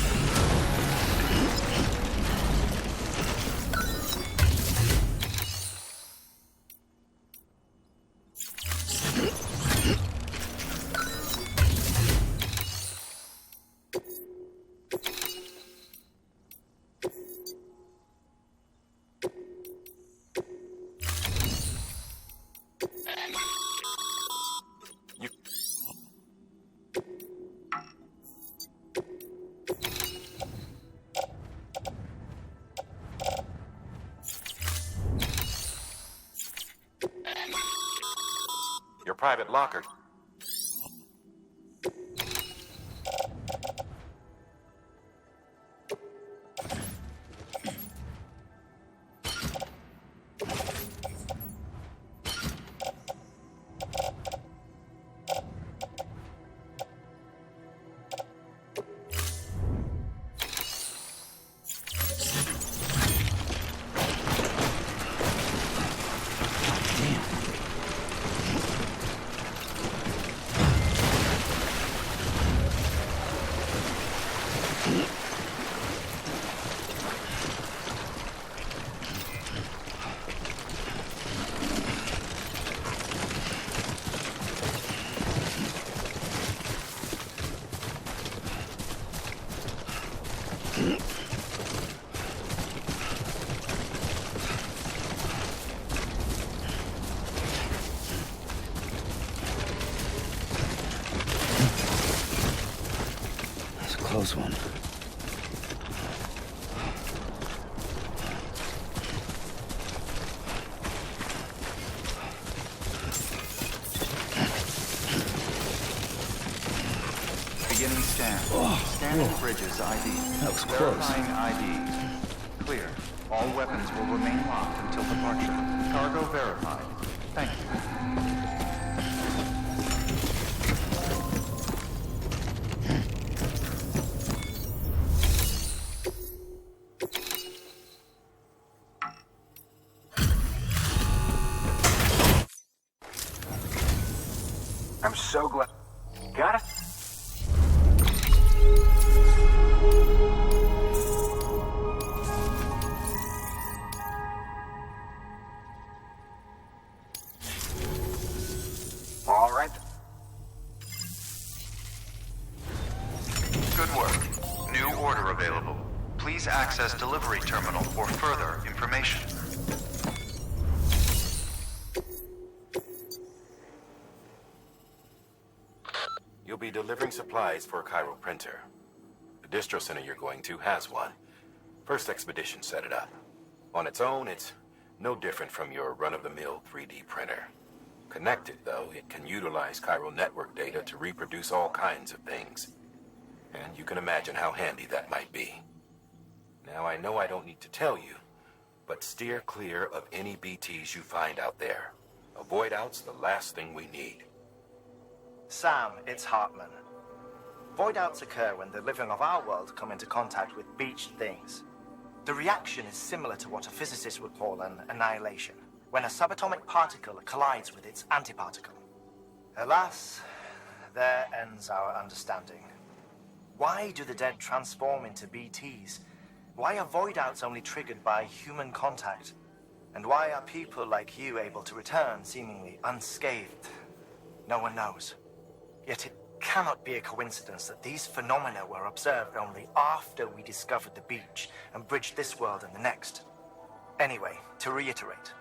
Your private locker. Close one. Beginning scan. Scanning bridges ID. That was close. Verifying ID. Clear. All weapons will remain locked until departure. Cargo verified. Thank you. I'm so glad. Got it? All right. Good work. New order available. Please access delivery terminal for further information. You'll be delivering supplies for a Cairo printer. The distro center you're going to has one. First expedition set it up. On its own, it's no different from your run-of-the-mill 3D printer. Connected, though, it can utilize Cairo network data to reproduce all kinds of things. And you can imagine how handy that might be. Now, I know I don't need to tell you, but steer clear of any BTs you find out there. Avoid out's the last thing we need. Sam, it's Hartman. Void outs occur when the living of our world come into contact with beached things. The reaction is similar to what a physicist would call an annihilation, when a subatomic particle collides with its antiparticle. Alas, there ends our understanding. Why do the dead transform into BTs? Why are void outs only triggered by human contact? And why are people like you able to return seemingly unscathed? No one knows. Yet it cannot be a coincidence that these phenomena were observed only after we discovered the beach and bridged this world and the next. Anyway, to reiterate,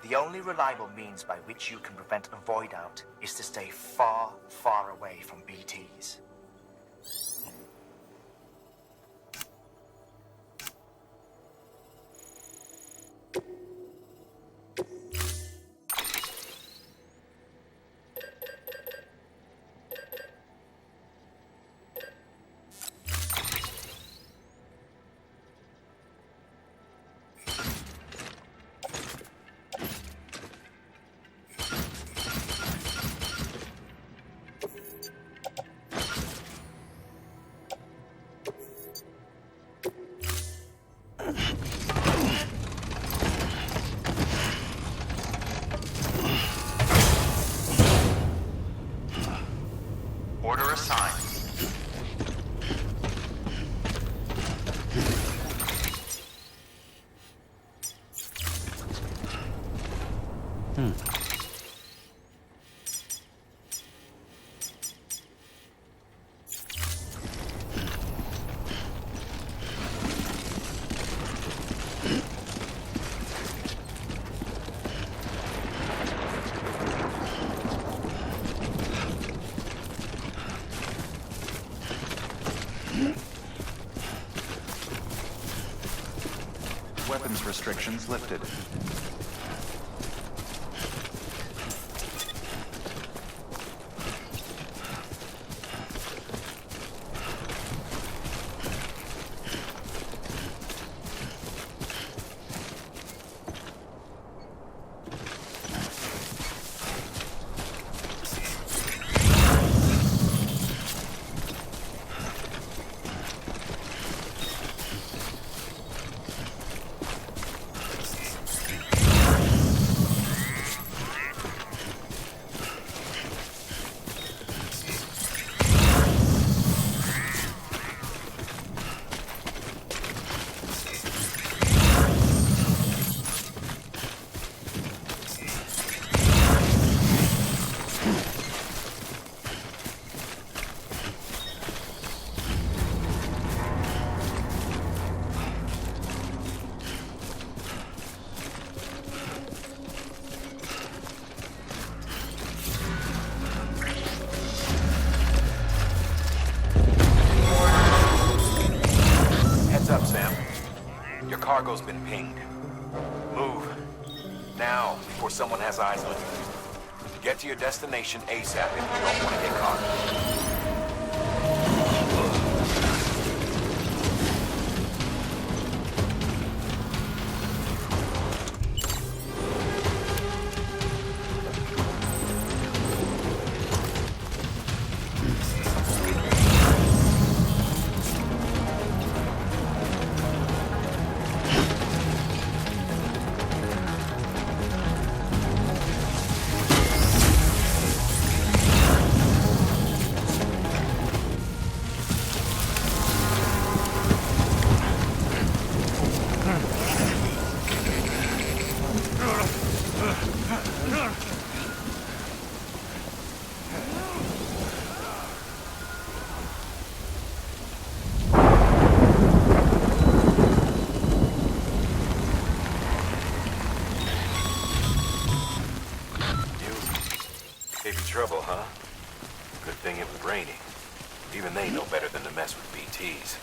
the only reliable means by which you can prevent a void out is to stay far, far away from BTs. Order assigned. Weapons restrictions lifted. Up, Sam. Your cargo's been pinged. Move. Now, before someone has eyes on you. Get to your destination ASAP if you don't want to get caught. trouble, huh? Good thing it was raining. Even they know better than to mess with BTs.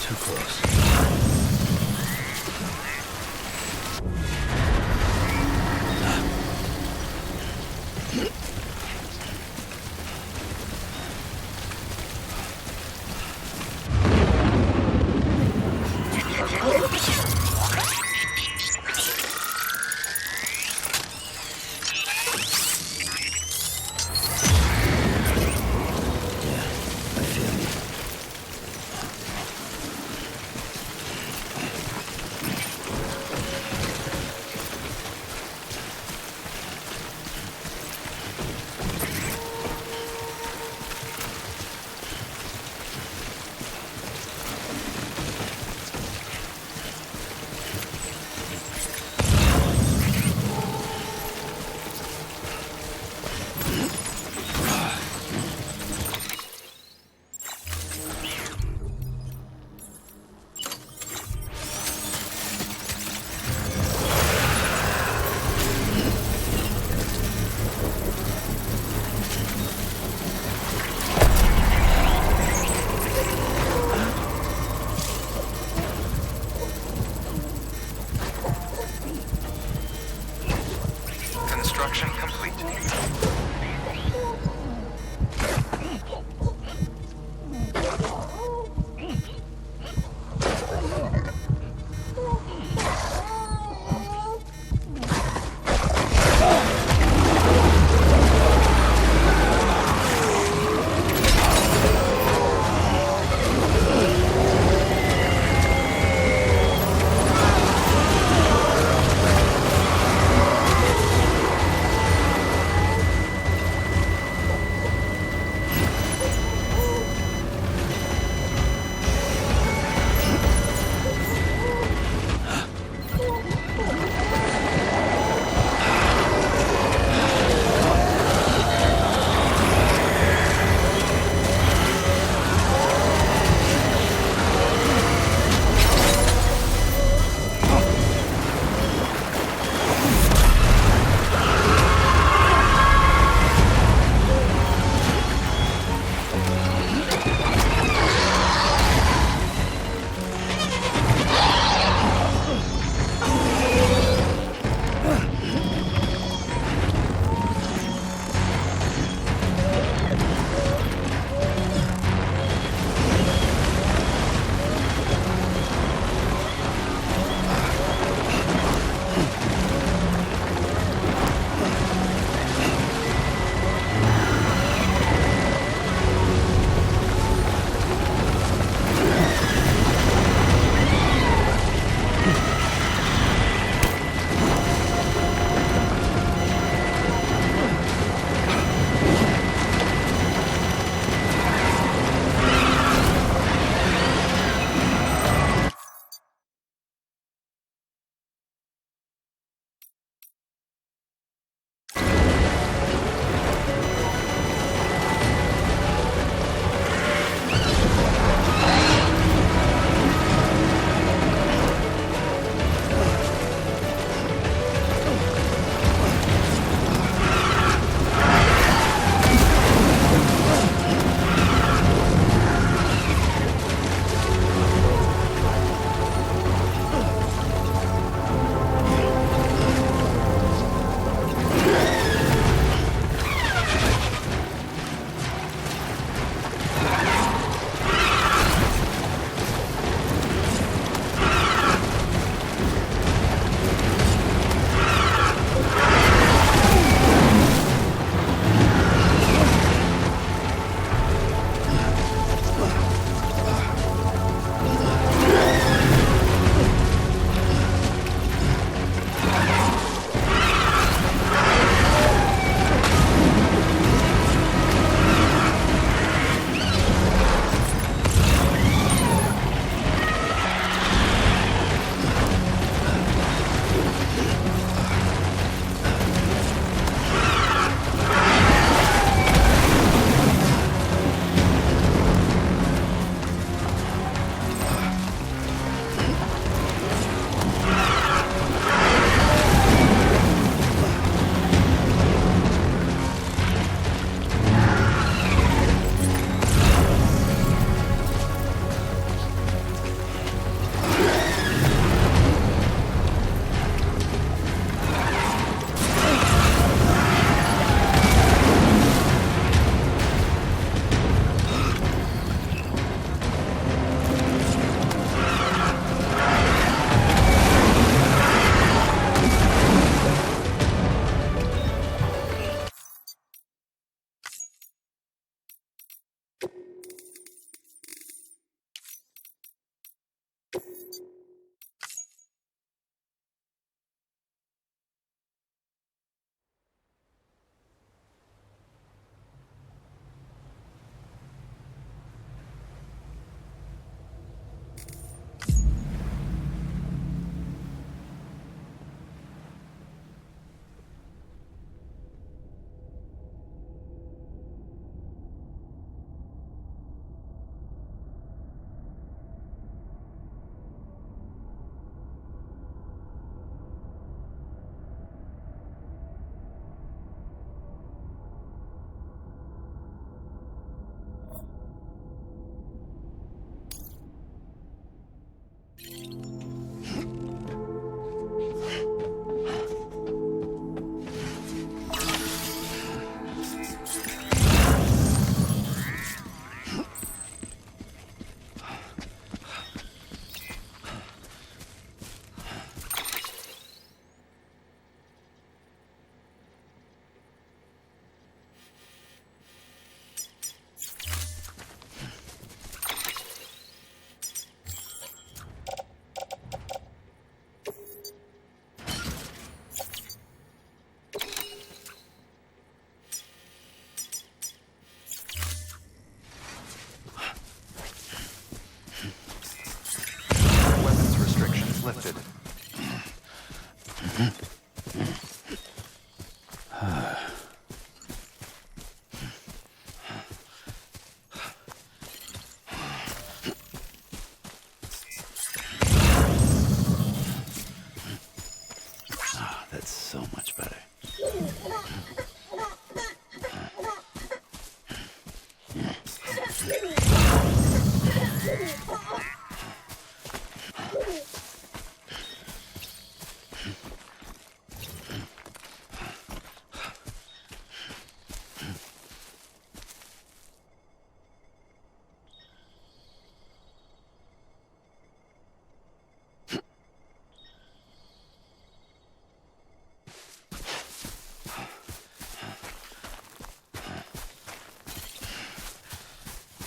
Too close.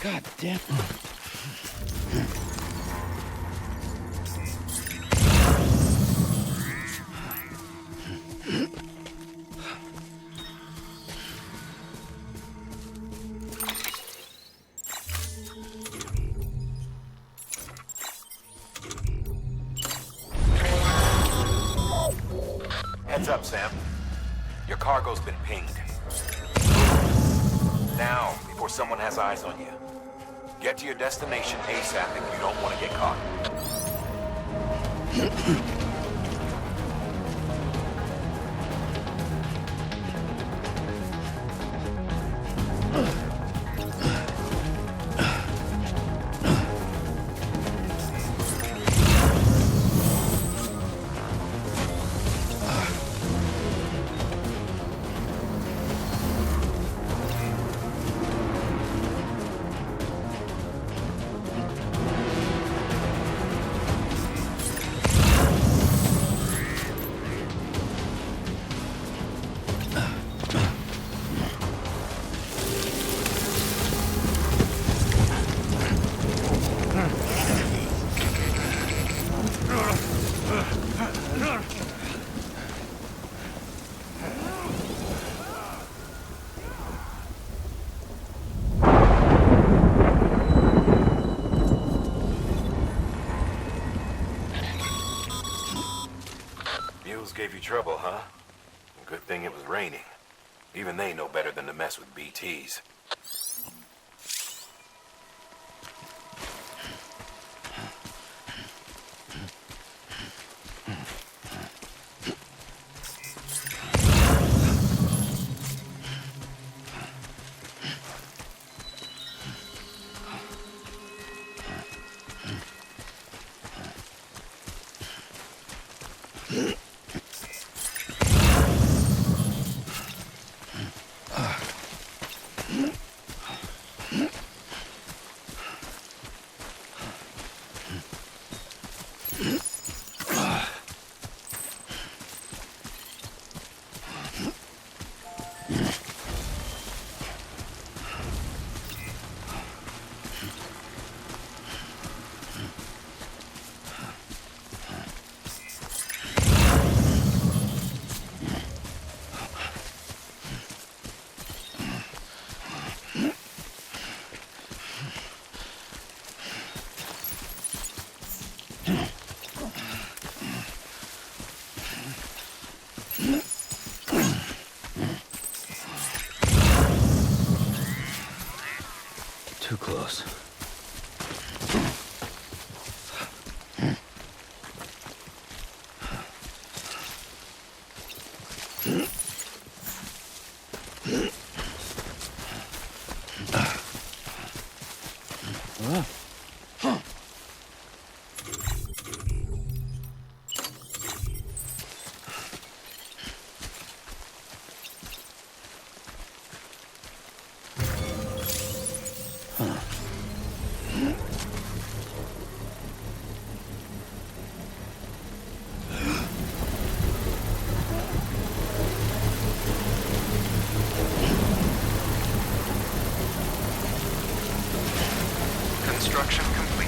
God damn. Heads up, Sam. Your cargo's been pinged. Now, before someone has eyes on you. Get to your destination ASAP if you don't want to get caught. Gave you trouble, huh? Good thing it was raining. Even they know better than to mess with BTs. Too close. Construction complete.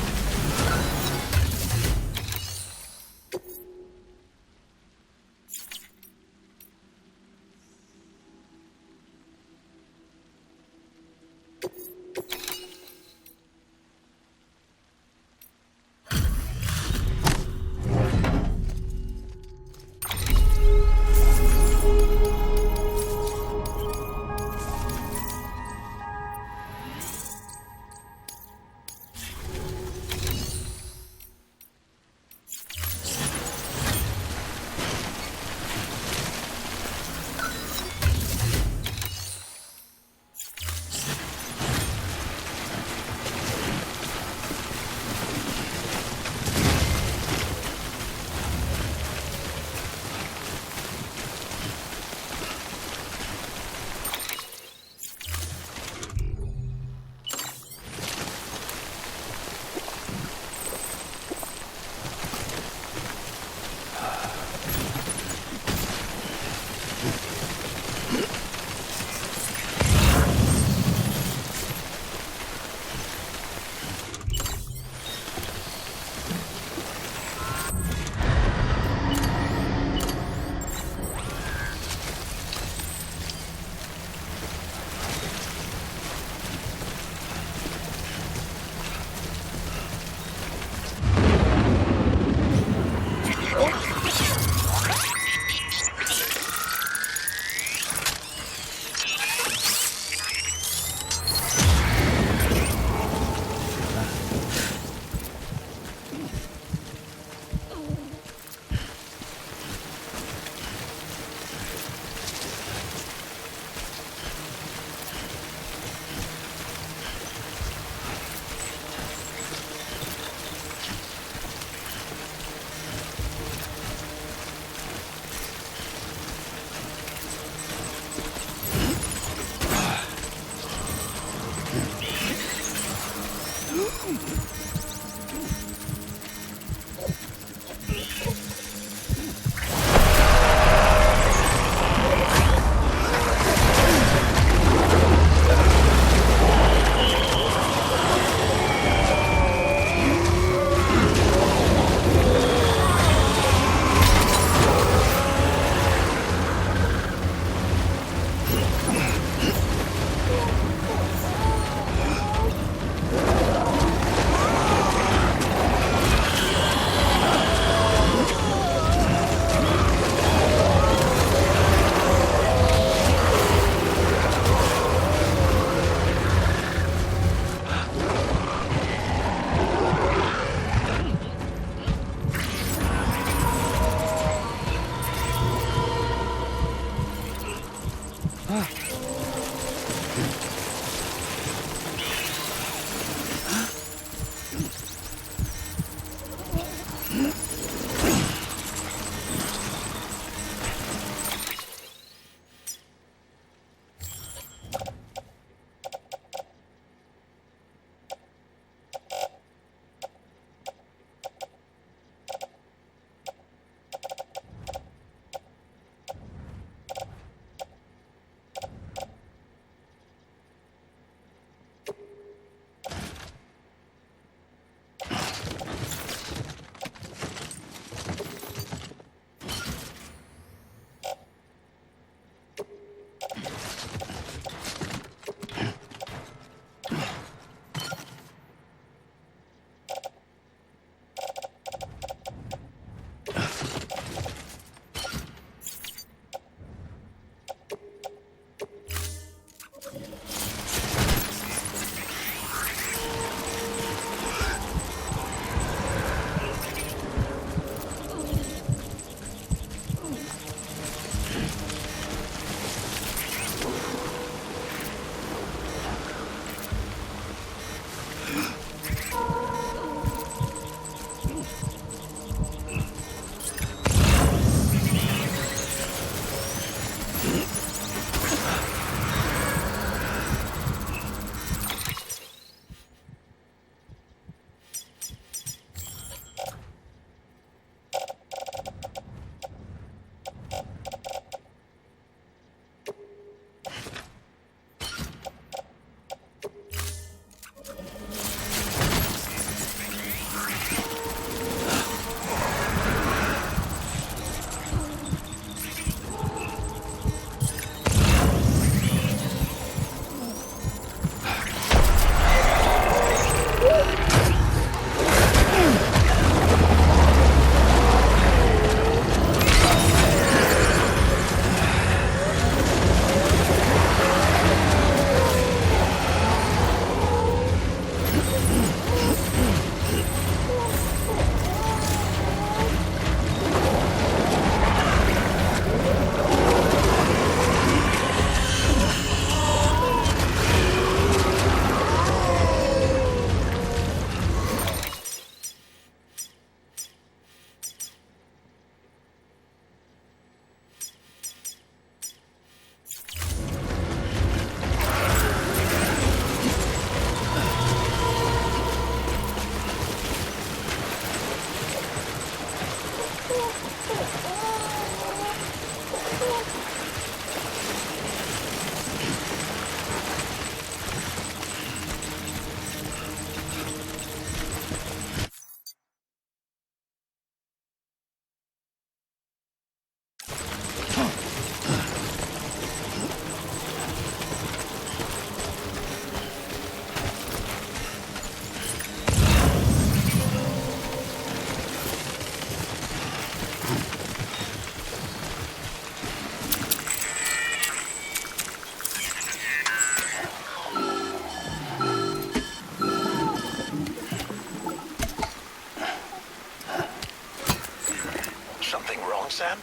Sam?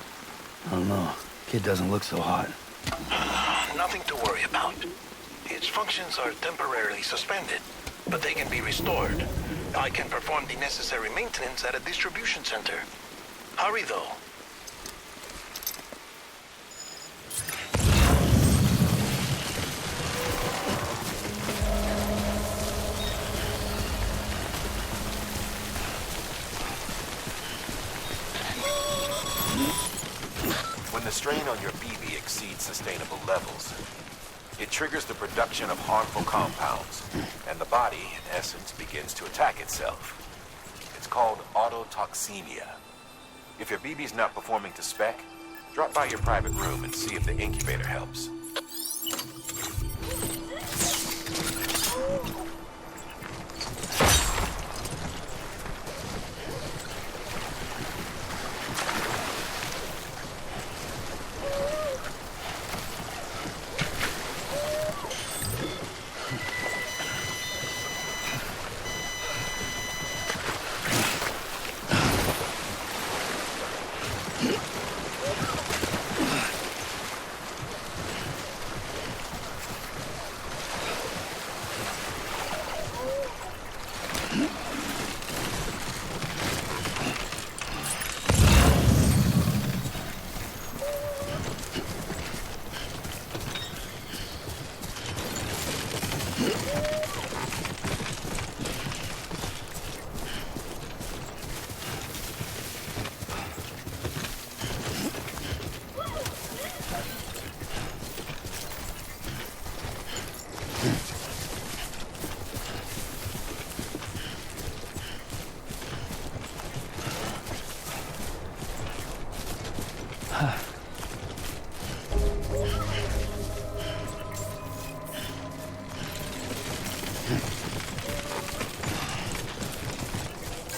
I don't know. Kid doesn't look so hot. Nothing to worry about. Its functions are temporarily suspended, but they can be restored. I can perform the necessary maintenance at a distribution center. Hurry, though. strain on your BB exceeds sustainable levels, it triggers the production of harmful compounds, and the body, in essence, begins to attack itself. It's called autotoxemia. If your BB's not performing to spec, drop by your private room and see if the incubator helps.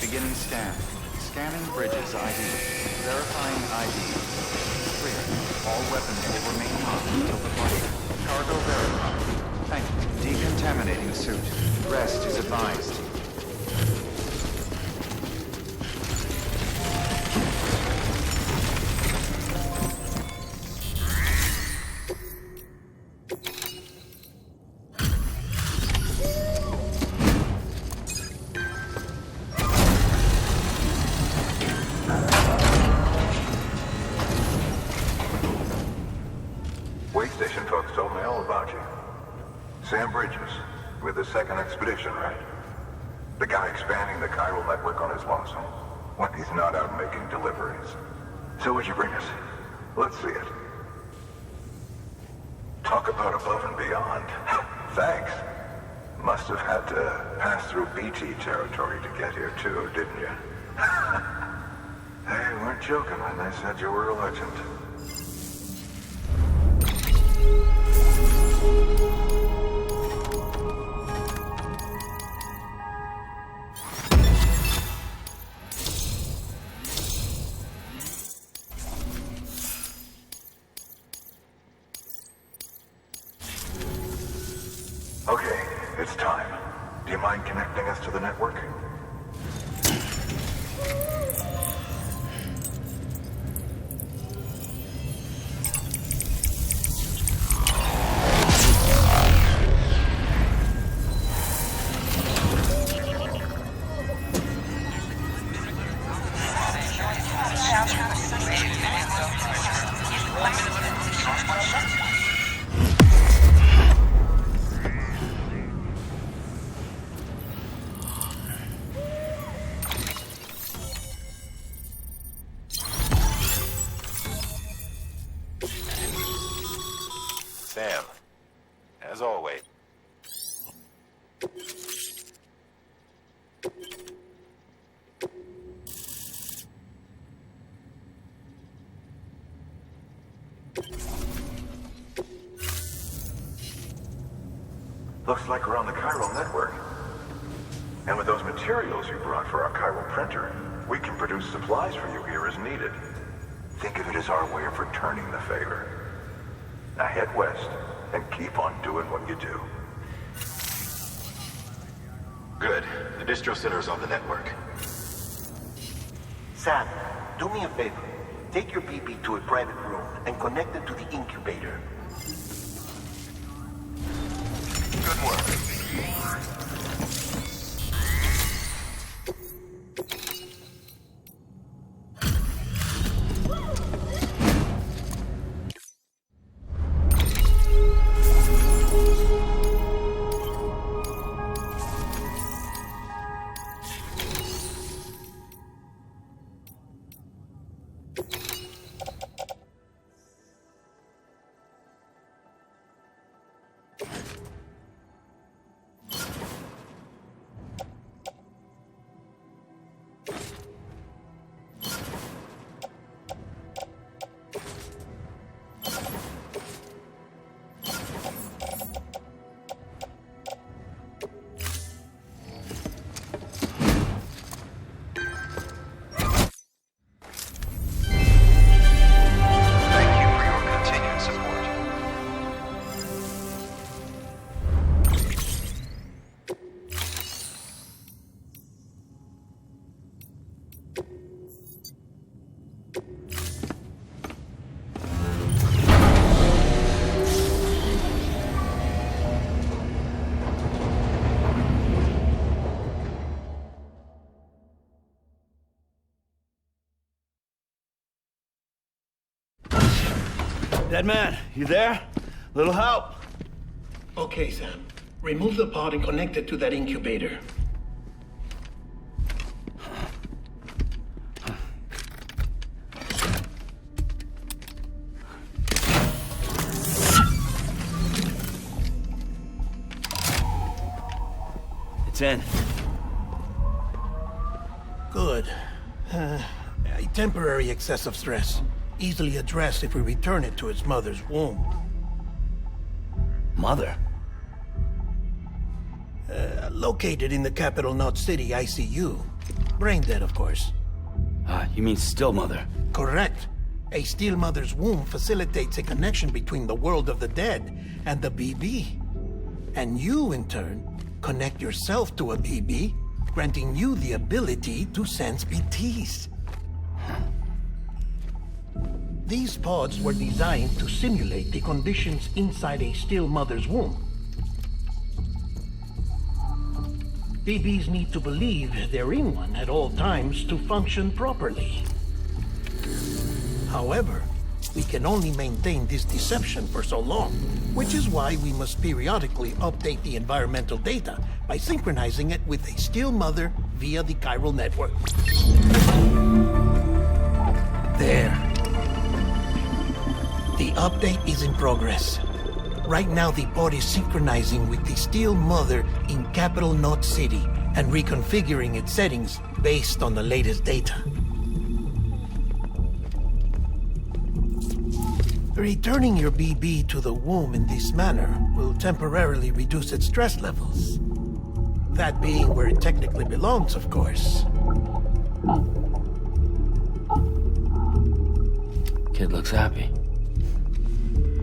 Beginning scan. Scanning bridges ID. Verifying ID. Clear. All weapons will remain hot until the flight. Cargo verified. Thank you. Decontaminating suit. Rest is advised. Sam Bridges, with the second expedition, right? The guy expanding the chiral network on his lonesome, when he's not out making deliveries. So what'd you bring us? Let's see it. Talk about above and beyond. Thanks. Must have had to pass through BT territory to get here too, didn't you? They weren't joking when they said you were a legend. Okay, it's time. Do you mind connecting us to the network? Sam, as always. Looks like we're on the chiral network. And with those materials you brought for our chiral printer, we can produce supplies for you here as needed. Think of it as our way of returning the favor. Now head west and keep on doing what you do. Good. The distro center is on the network. Sam, do me a favor. Take your BB to a private room and connect it to the incubator. Good work. Dead man, you there? Little help? Okay, Sam. Remove the pod and connect it to that incubator. It's in. Good. A temporary excessive stress. Easily addressed if we return it to its mother's womb. Mother? Located in the capital Knot City ICU. Brain dead, of course. You mean still mother? Correct. A still mother's womb facilitates a connection between the world of the dead and the BB. And you, in turn, connect yourself to a BB, granting you the ability to sense BTs. These pods were designed to simulate the conditions inside a still mother's womb. BBs need to believe they're in one at all times to function properly. However, we can only maintain this deception for so long, which is why we must periodically update the environmental data by synchronizing it with a still mother via the chiral network. There. The update is in progress. Right now, the pod is synchronizing with the still mother in capital Knot City and reconfiguring its settings based on the latest data. Returning your BB to the womb in this manner will temporarily reduce its stress levels. That being where it technically belongs, of course. Kid looks happy.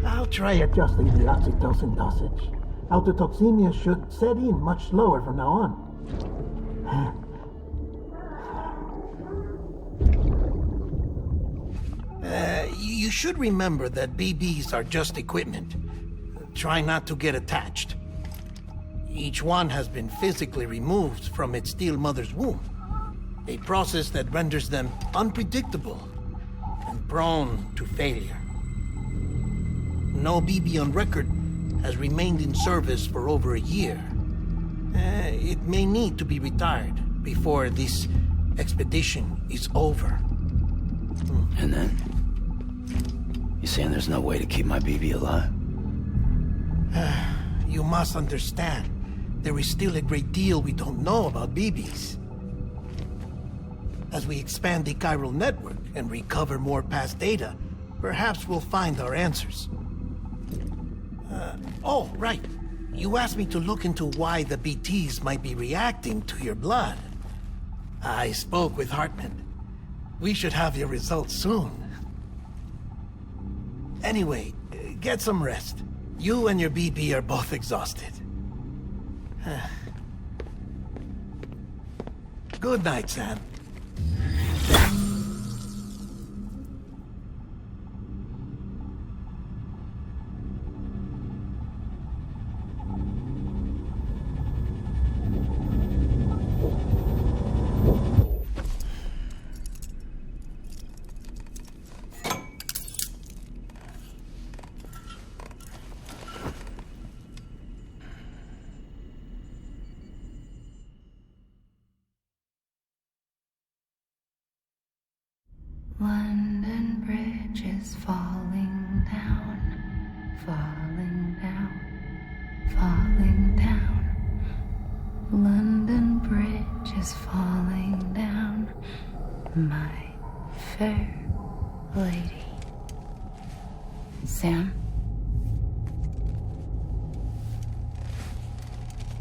I'll try adjusting the oxytocin dosage. Autotoxemia should set in much slower from now on. You should remember that BBs are just equipment. Try not to get attached. Each one has been physically removed from its still mother's womb. A process that renders them unpredictable and prone to failure. No BB on record has remained in service for over a year. It may need to be retired before this expedition is over. And then? You saying there's no way to keep my BB alive? You must understand, there is still a great deal we don't know about BBs. As we expand the chiral network and recover more past data, perhaps we'll find our answers. Oh, right. You asked me to look into why the BTs might be reacting to your blood. I spoke with Hartman. We should have your results soon. Anyway, get some rest. You and your BB are both exhausted. Good night, Sam. London Bridge is falling down, falling down, falling down. London Bridge is falling down, my fair lady. Sam?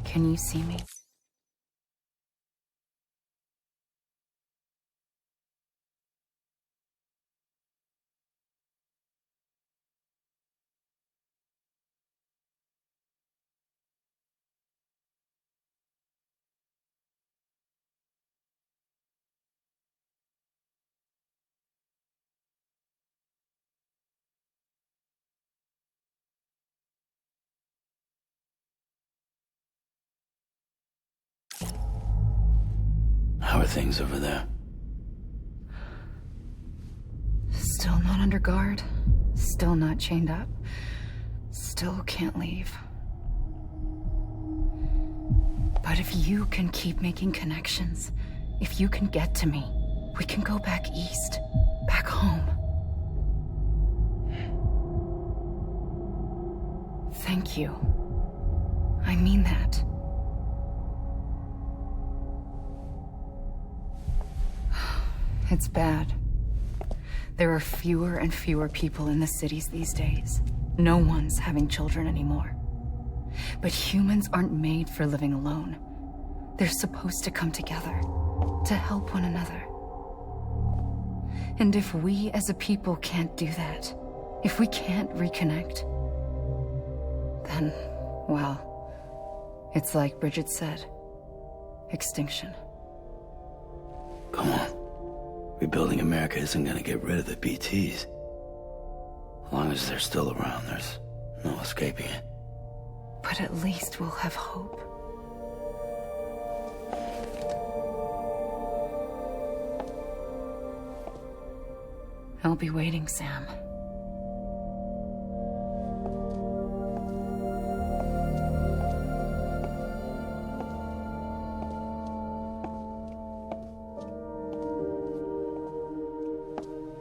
Can you see me? How are things over there? Still not under guard. Still not chained up. Still can't leave. But if you can keep making connections, if you can get to me, we can go back east, back home. Thank you. I mean that. It's bad. There are fewer and fewer people in the cities these days. No one's having children anymore. But humans aren't made for living alone. They're supposed to come together, to help one another. And if we as a people can't do that, if we can't reconnect, then, well, it's like Bridget said, extinction. Come on. Rebuilding America isn't gonna get rid of the BTs. As long as they're still around, there's no escaping it. But at least we'll have hope. I'll be waiting, Sam.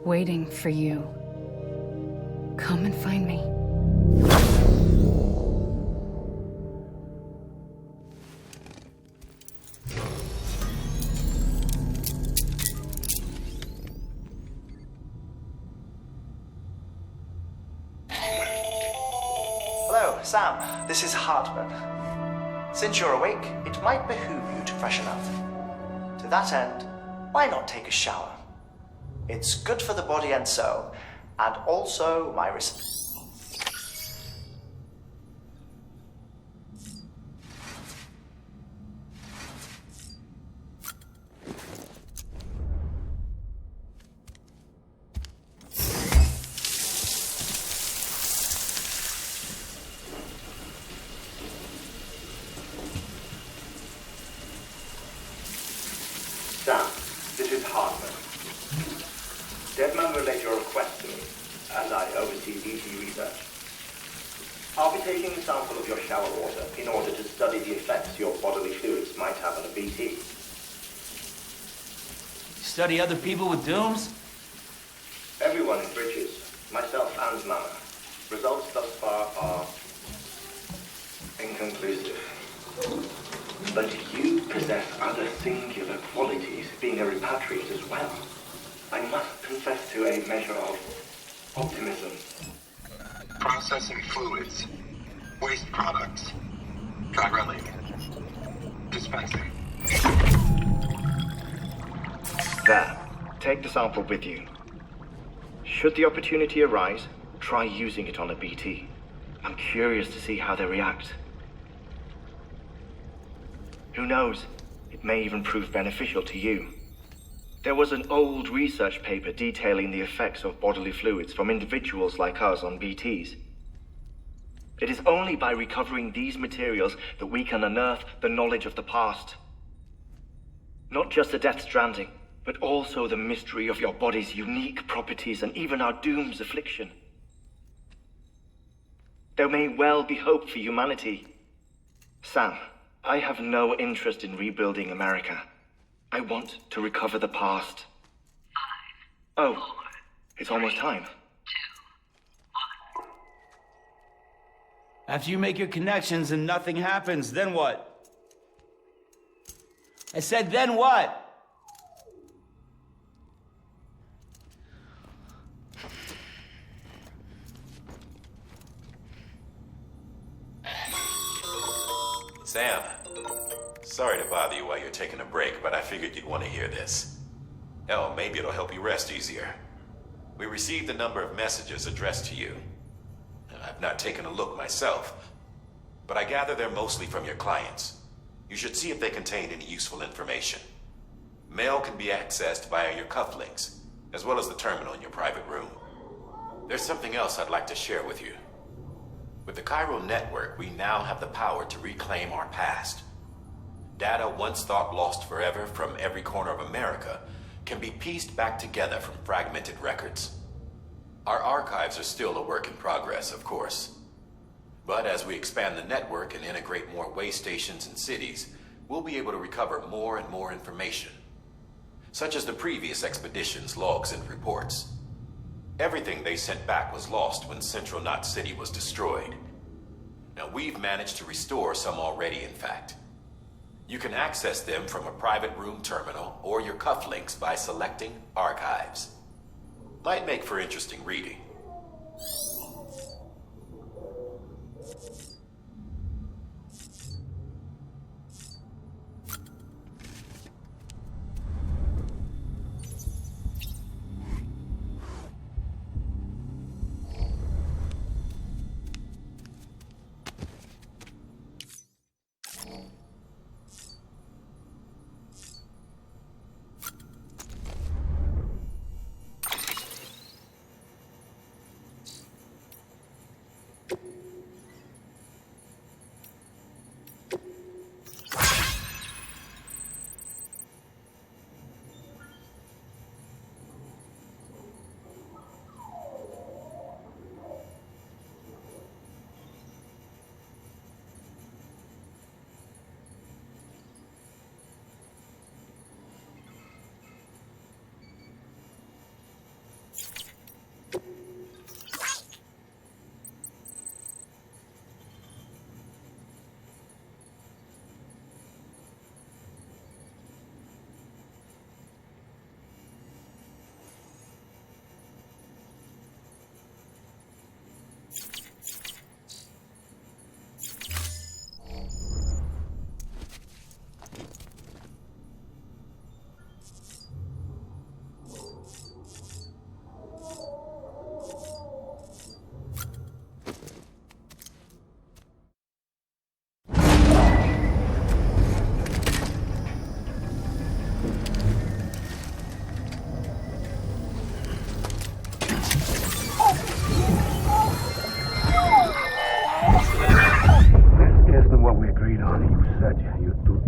Waiting for you. Come and find me. Hello, Sam. This is Hartman. Since you're awake, it might behoove you to freshen up. To that end, why not take a shower? It's good for the body and soul, and also my Sam, this is Hartman. Deadman relayed your request to me, and I oversee BT research. I'll be taking a sample of your shower water in order to study the effects your bodily fluids might have on a BT. Study other people with dooms? Everyone in Bridges, myself and Mama. Results thus far are inconclusive. But you possess other singular qualities, being a repatriate as well. I must confess to a measure of optimism. Processing fluids. Waste products. Chiralium. Dispensing. There. Take the sample with you. Should the opportunity arise, try using it on a BT. I'm curious to see how they react. Who knows? It may even prove beneficial to you. There was an old research paper detailing the effects of bodily fluids from individuals like us on BTs. It is only by recovering these materials that we can unearth the knowledge of the past. Not just the Death Stranding, but also the mystery of your body's unique properties and even our doom's affliction. There may well be hope for humanity. Sam, I have no interest in rebuilding America. I want to recover the past. 5, 4, it's almost time. 2, 1. After you make your connections and nothing happens, then what? I said, then what? Sam, sorry to bother you while you're taking a break, but I figured you'd want to hear this. Hell, maybe it'll help you rest easier. We received a number of messages addressed to you. I've not taken a look myself, but I gather they're mostly from your clients. You should see if they contain any useful information. Mail can be accessed via your cufflinks, as well as the terminal in your private room. There's something else I'd like to share with you. With the Cairo network, we now have the power to reclaim our past. Data once thought lost forever from every corner of America can be pieced back together from fragmented records. Our archives are still a work in progress, of course. But as we expand the network and integrate more way stations and cities, we'll be able to recover more and more information, such as the previous expedition's logs and reports. Everything they sent back was lost when Central Knot City was destroyed. Now, we've managed to restore some already, in fact. You can access them from a private room terminal or your cufflinks by selecting Archives. Might make for interesting reading.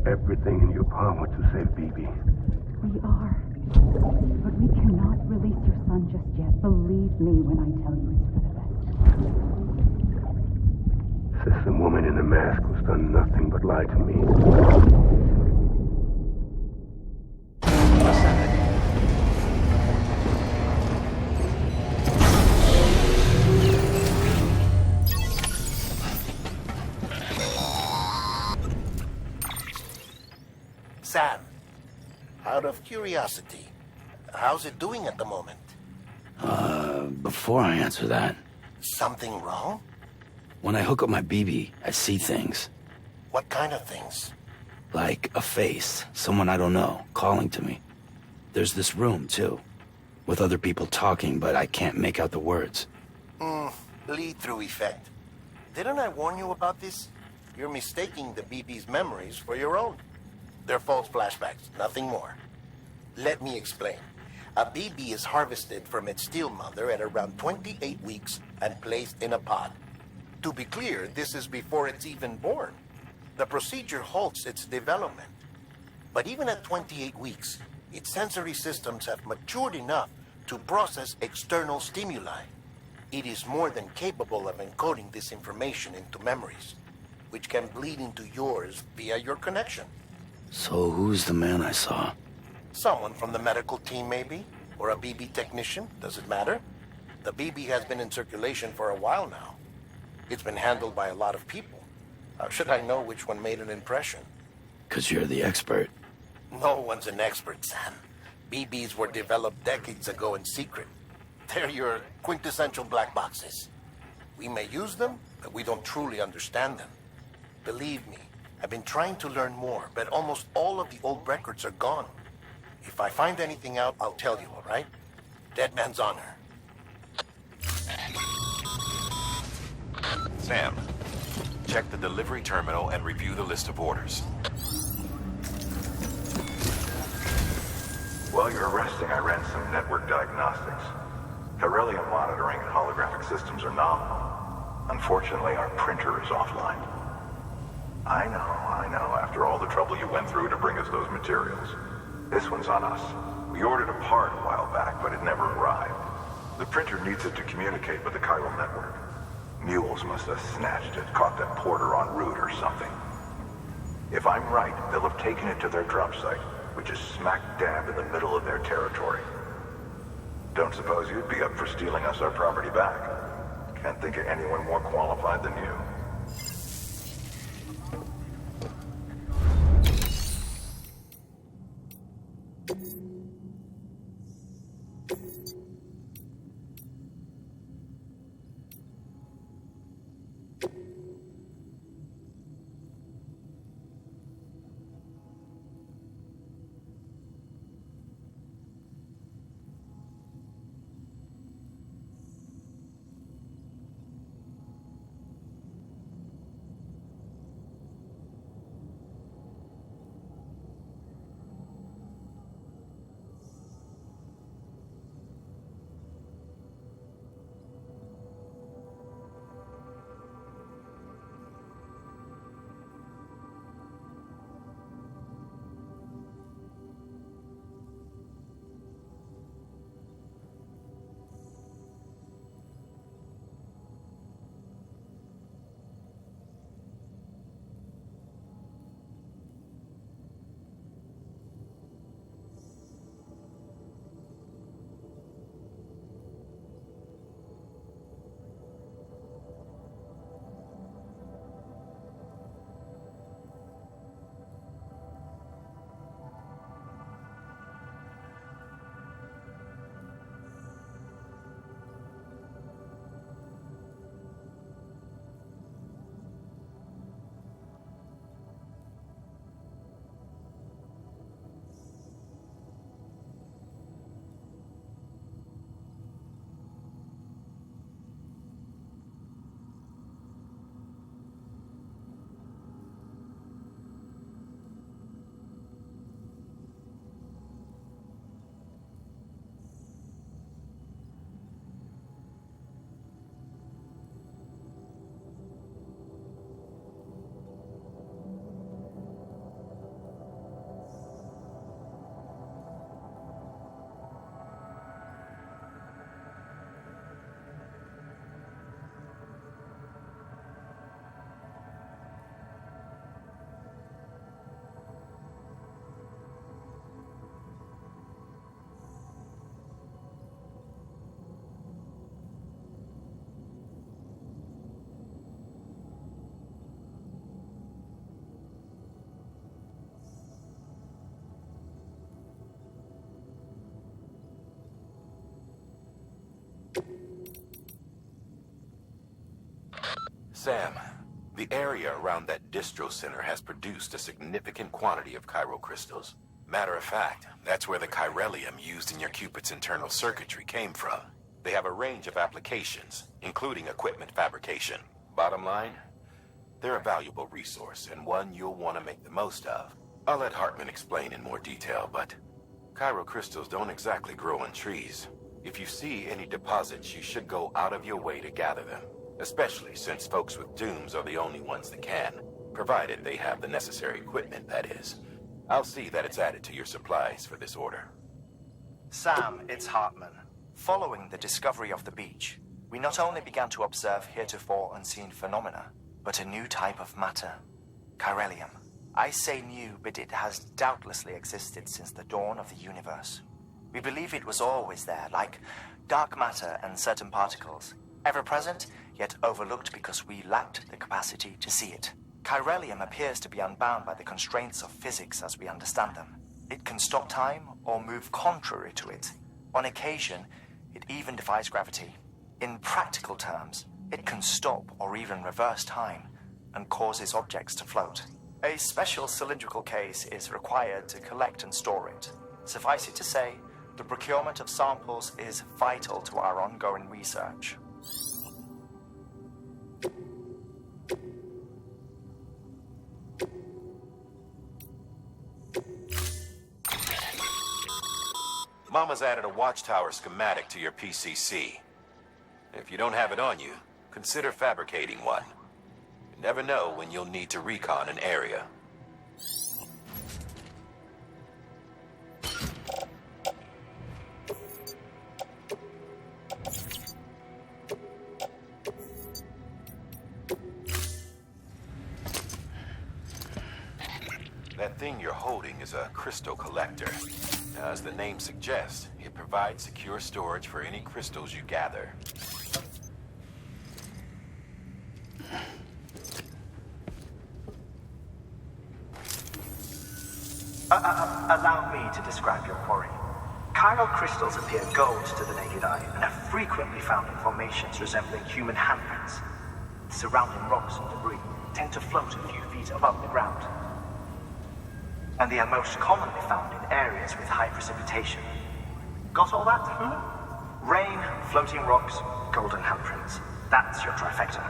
Everything in your power to save BB. We are. But we cannot release your son just yet. Believe me when I tell you it's for the best. Says the woman in the mask who's done nothing but lie to me. Sam, out of curiosity, how's it doing at the moment? Before I answer that... Something wrong? When I hook up my BB, I see things. What kind of things? Like a face, someone I don't know, calling to me. There's this room, too, with other people talking, but I can't make out the words. Lead-through effect. Didn't I warn you about this? You're mistaking the BB's memories for your own. They're false flashbacks, nothing more. Let me explain. A BB is harvested from its steel mother at around 28 weeks and placed in a pod. To be clear, this is before it's even born. The procedure halts its development. But even at 28 weeks, its sensory systems have matured enough to process external stimuli. It is more than capable of encoding this information into memories, which can bleed into yours via your connection. So who's the man I saw? Someone from the medical team, maybe? Or a BB technician? Does it matter? The BB has been in circulation for a while now. It's been handled by a lot of people. How should I know which one made an impression? 'Cause you're the expert. No one's an expert, Sam. BBs were developed decades ago in secret. They're your quintessential black boxes. We may use them, but we don't truly understand them. Believe me, I've been trying to learn more, but almost all of the old records are gone. If I find anything out, I'll tell you, all right? Dead man's honor. Sam, check the delivery terminal and review the list of orders. While you're resting, I ran some network diagnostics. Beryllium monitoring and holographic systems are nominal. Unfortunately, our printer is offline. I know. After all the trouble you went through to bring us those materials. This one's on us. We ordered a part a while back, but it never arrived. The printer needs it to communicate with the chiral network. Mules must have snatched it, caught that porter en route or something. If I'm right, they'll have taken it to their drop site, which is smack dab in the middle of their territory. Don't suppose you'd be up for stealing us our property back? Can't think of anyone more qualified than you. Sam, the area around that distro center has produced a significant quantity of chiral crystals. Matter of fact, that's where the chiralium used in your Cupid's internal circuitry came from. They have a range of applications, including equipment fabrication. Bottom line, they're a valuable resource and one you'll want to make the most of. I'll let Hartman explain in more detail, but chiral crystals don't exactly grow on trees. If you see any deposits, you should go out of your way to gather them. Especially since folks with dooms are the only ones that can. Provided they have the necessary equipment, that is. I'll see that it's added to your supplies for this order. Sam, it's Hartman. Following the discovery of the beach, we not only began to observe heretofore unseen phenomena, but a new type of matter. Chiralium. I say new, but it has doubtlessly existed since the dawn of the universe. We believe it was always there, like dark matter and certain particles. Ever present, yet overlooked because we lacked the capacity to see it. Chiralium appears to be unbound by the constraints of physics as we understand them. It can stop time or move contrary to it. On occasion, it even defies gravity. In practical terms, it can stop or even reverse time and causes objects to float. A special cylindrical case is required to collect and store it. Suffice it to say, the procurement of samples is vital to our ongoing research. Mama's added a watchtower schematic to your PCC. If you don't have it on you, consider fabricating one. You never know when you'll need to recon an area. That thing you're holding is a crystal collector. Now, as the name suggests, it provides secure storage for any crystals you gather. Allow me to describe your quarry. Chiral crystals appear gold to the naked eye and are frequently found in formations resembling human handprints. Surrounding rocks and debris tend to float a few feet above the ground. And they are most commonly found in areas with high precipitation. Got all that? Rain, floating rocks, golden handprints. That's your trifecta.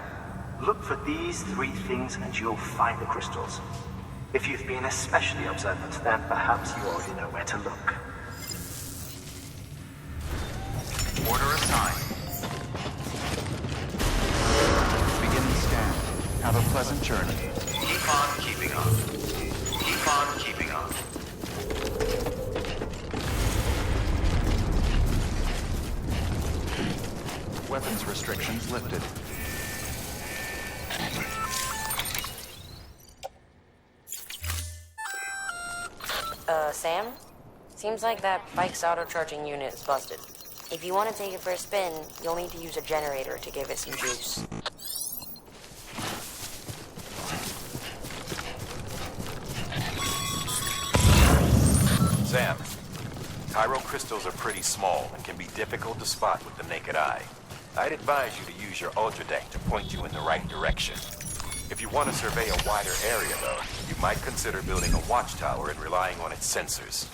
Look for these three things and you'll find the crystals. If you've been especially observant, then perhaps you already know where to look. Order assigned. Beginning scan. Have a pleasant journey. Keep on keeping on. Keep on keeping on. Weapons restrictions lifted. Sam? Seems like that bike's auto-charging unit is busted. If you want to take it for a spin, you'll need to use a generator to give it some juice. Sam, chiral crystals are pretty small and can be difficult to spot with the naked eye. I'd advise you to use your ultradeck to point you in the right direction. If you want to survey a wider area, though, you might consider building a watchtower and relying on its sensors.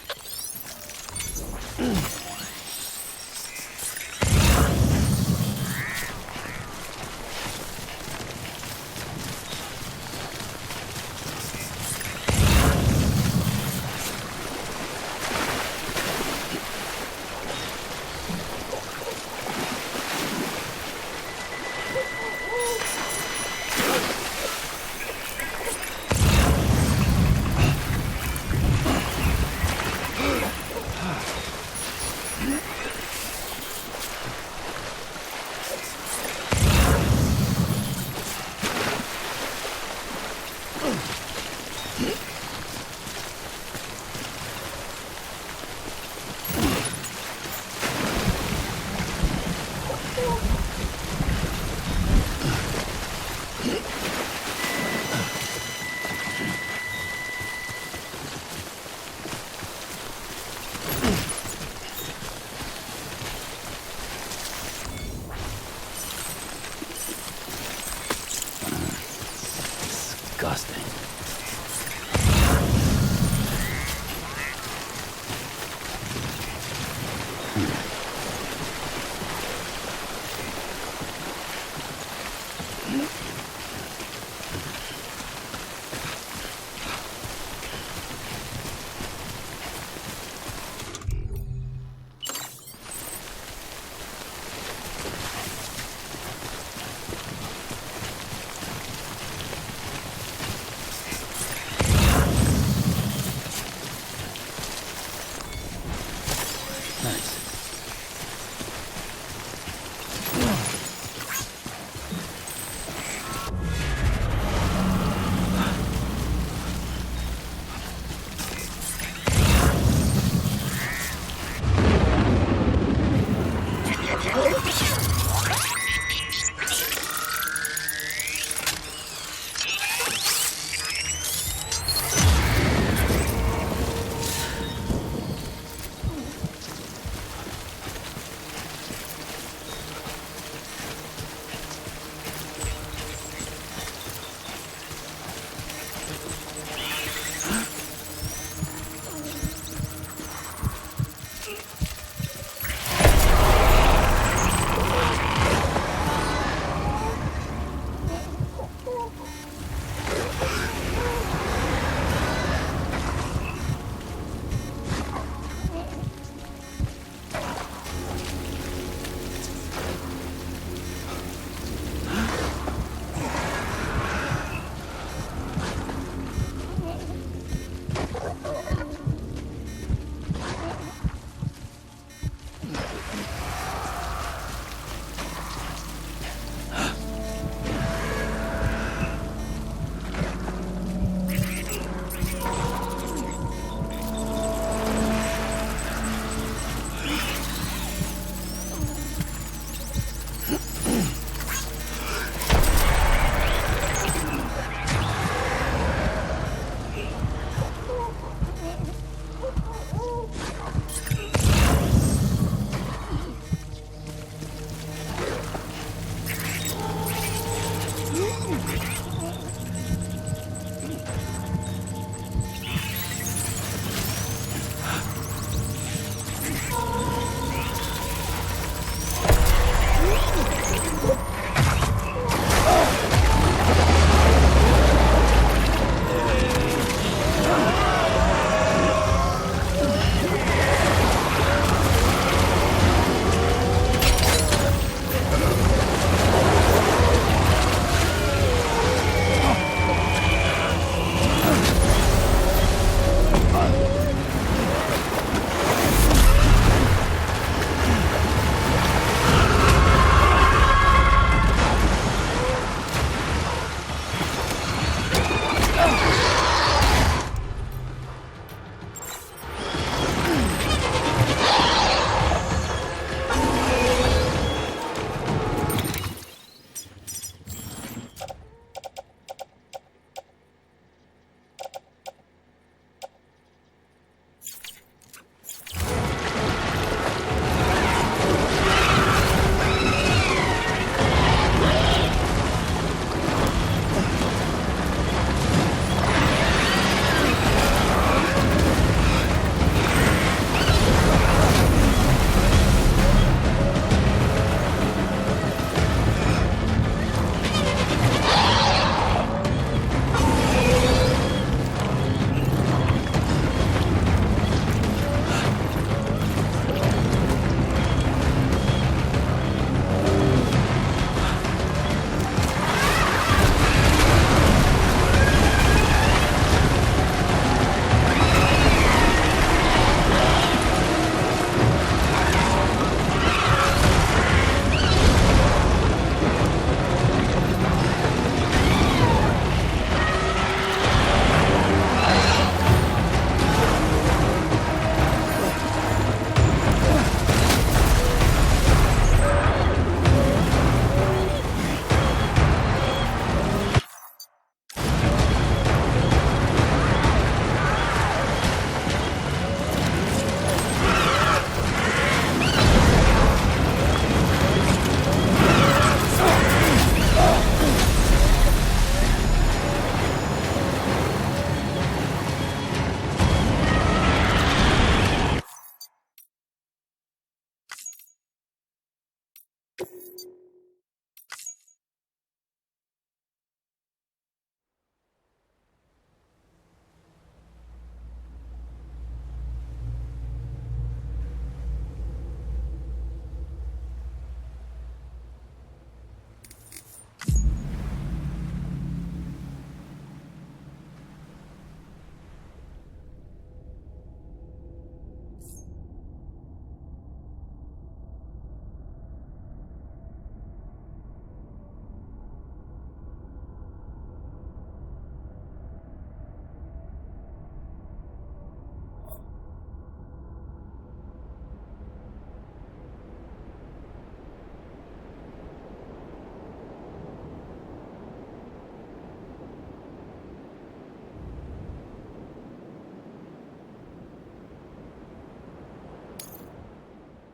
Disgusting.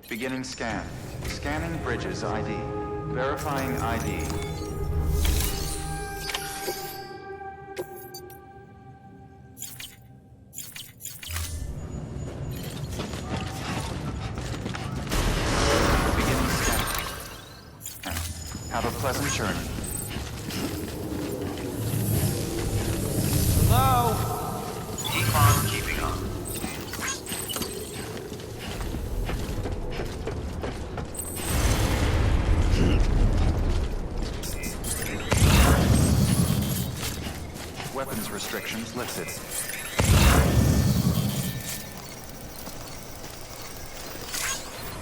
Beginning scan. Scanning bridges ID. Verifying ID. Beginning scan. Have a pleasant journey. Hello? Keep on keeping on. Weapons restrictions lifted.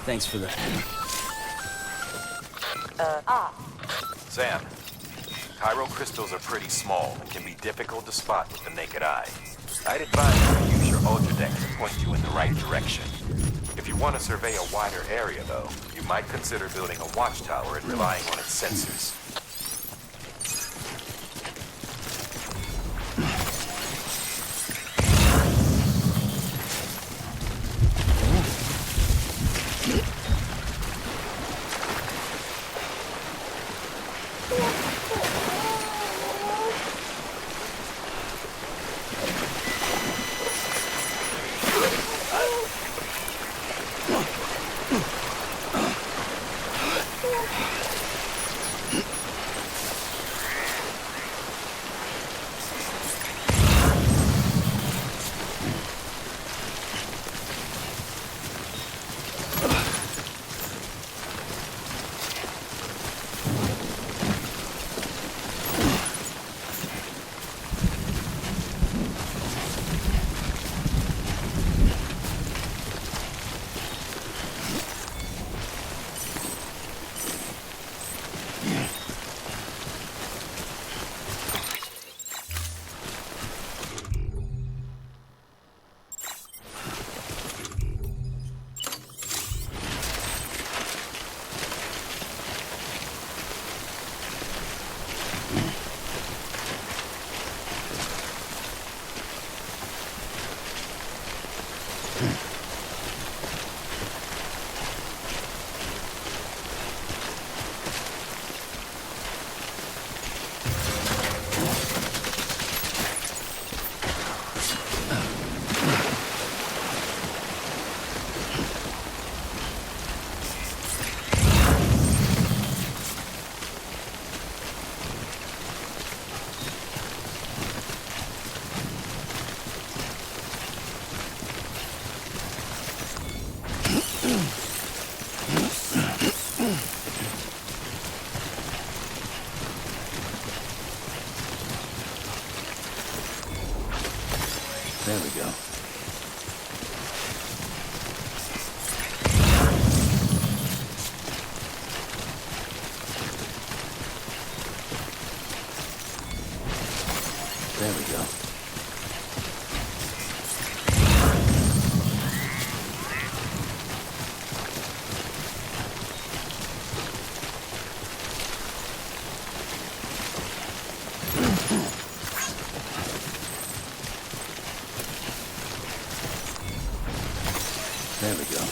Thanks for that. Sam, chiral crystals are pretty small and can be difficult to spot with the naked eye. I'd advise you use your Ultradex to point you in the right direction. If you want to survey a wider area, though, you might consider building a watchtower and relying on its sensors. There we go. There we go. There we go.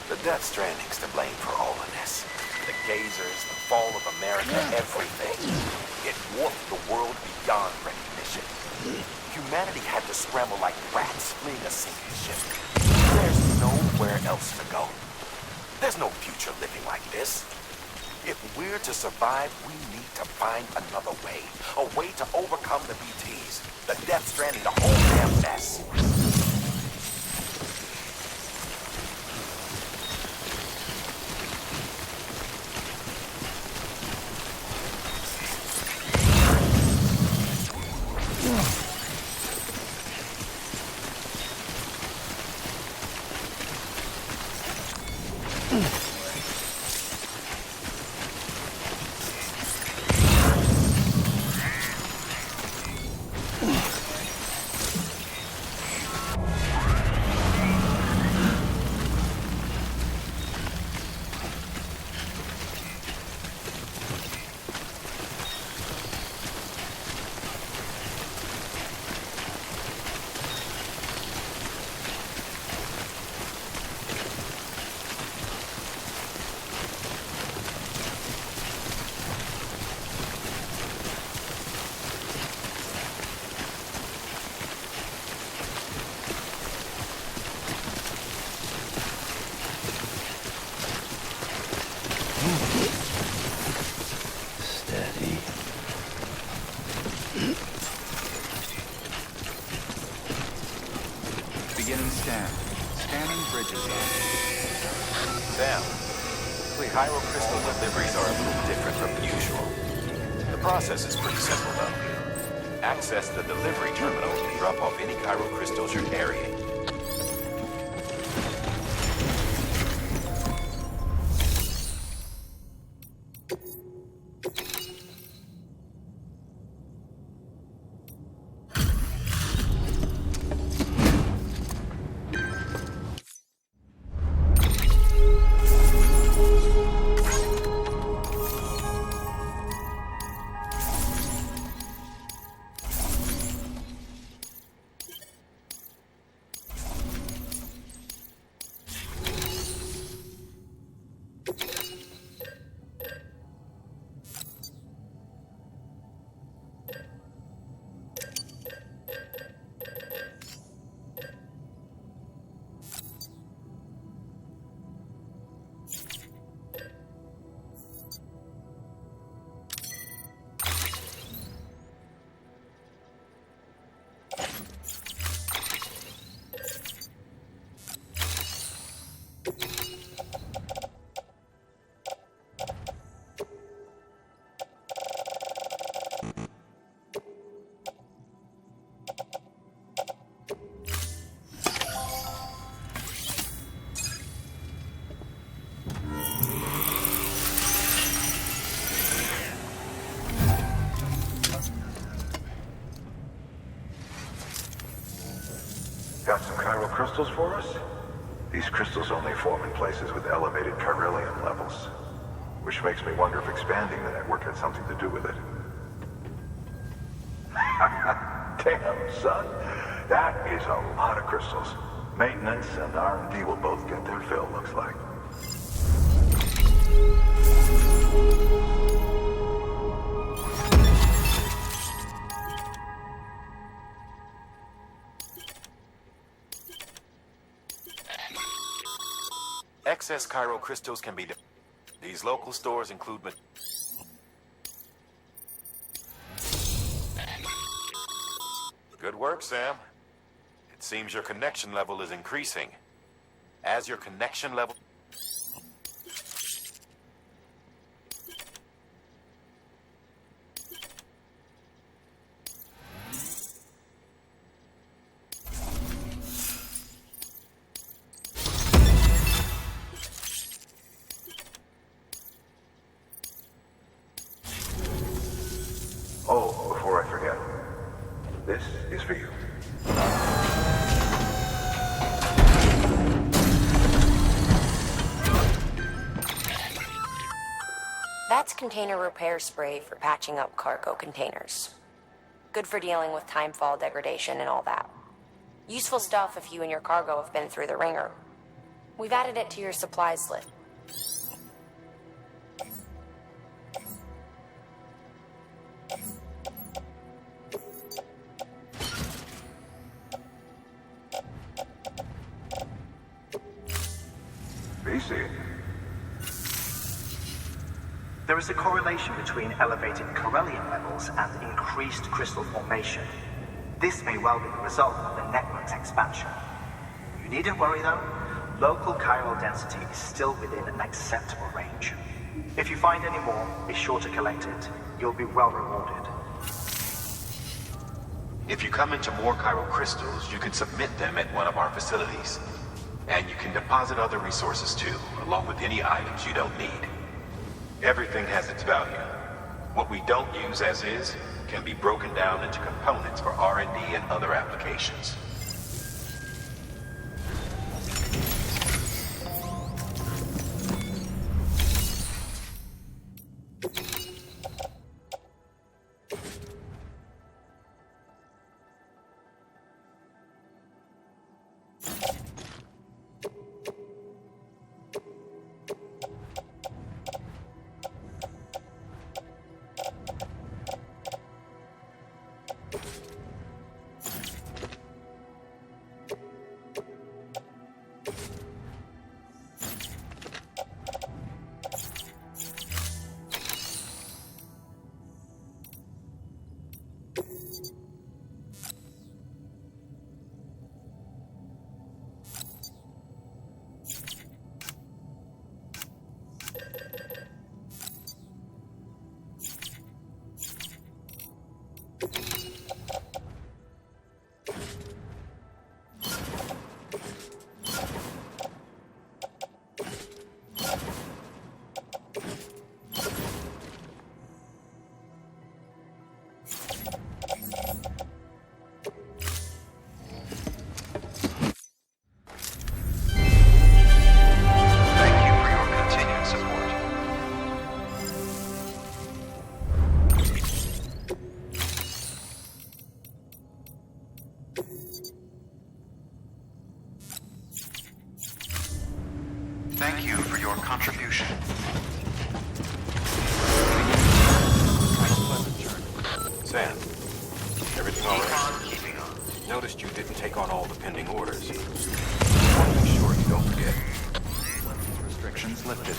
The Death Stranding's to blame for all of this. The gazers, the fall of America, everything. It warped the world beyond recognition. Humanity had to scramble like rats fleeing a sinking ship. There's nowhere else to go. There's no future living like this. If we're to survive, we need to find another way. A way to overcome the BTs, the Death Stranding, the whole damn mess. Steady. Beginning scan. Scanning bridges. Sam, Cairo crystal deliveries are a little different from usual. The process is pretty simple, though. Access the delivery terminal to drop off any Cairo crystals you're carrying. Got some chiral crystals for us? These crystals only form in places with elevated chiralium levels, which makes me wonder if expanding the network had something to do with it. Damn, son. That is a lot of crystals. Maintenance and R&D will both get their fill, looks like. Excess Cairo crystals can be... These local stores include... Good work, Sam. It seems your connection level is increasing. As your connection level... Oh, before I forget, this is for you. That's container repair spray for patching up cargo containers. Good for dealing with timefall degradation and all that. Useful stuff if you and your cargo have been through the ringer. We've added it to your supplies list. BC. There is a correlation between elevated Corellium levels and increased crystal formation. This may well be the result of the network's expansion. You needn't worry though. Local chiral density is still within an acceptable range. If you find any more, be sure to collect it. You'll be well rewarded. If you come into more chiral crystals, you can submit them at one of our facilities. And you can deposit other resources too, along with any items you don't need. Everything has its value. What we don't use as is can be broken down into components for R&D and other applications. Thank you for your contribution. Sam, everything all right? Keeping on. Noticed you didn't take on all the pending orders. I want to make sure you don't forget. Restrictions lifted.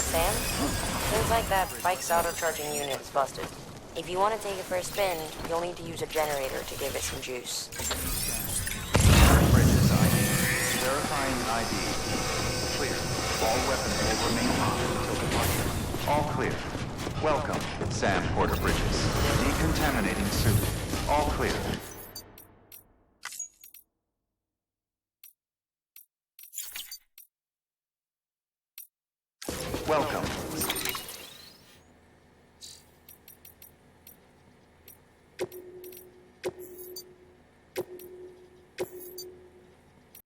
Sam? Seems like that bike's auto-charging unit is busted. If you want to take it for a spin, you'll need to use a generator to give it some juice. Bridges ID. Verifying ID. Clear. All weapons will remain on until departure. All clear. Welcome, Sam Porter Bridges. Decontaminating suit. All clear. Welcome,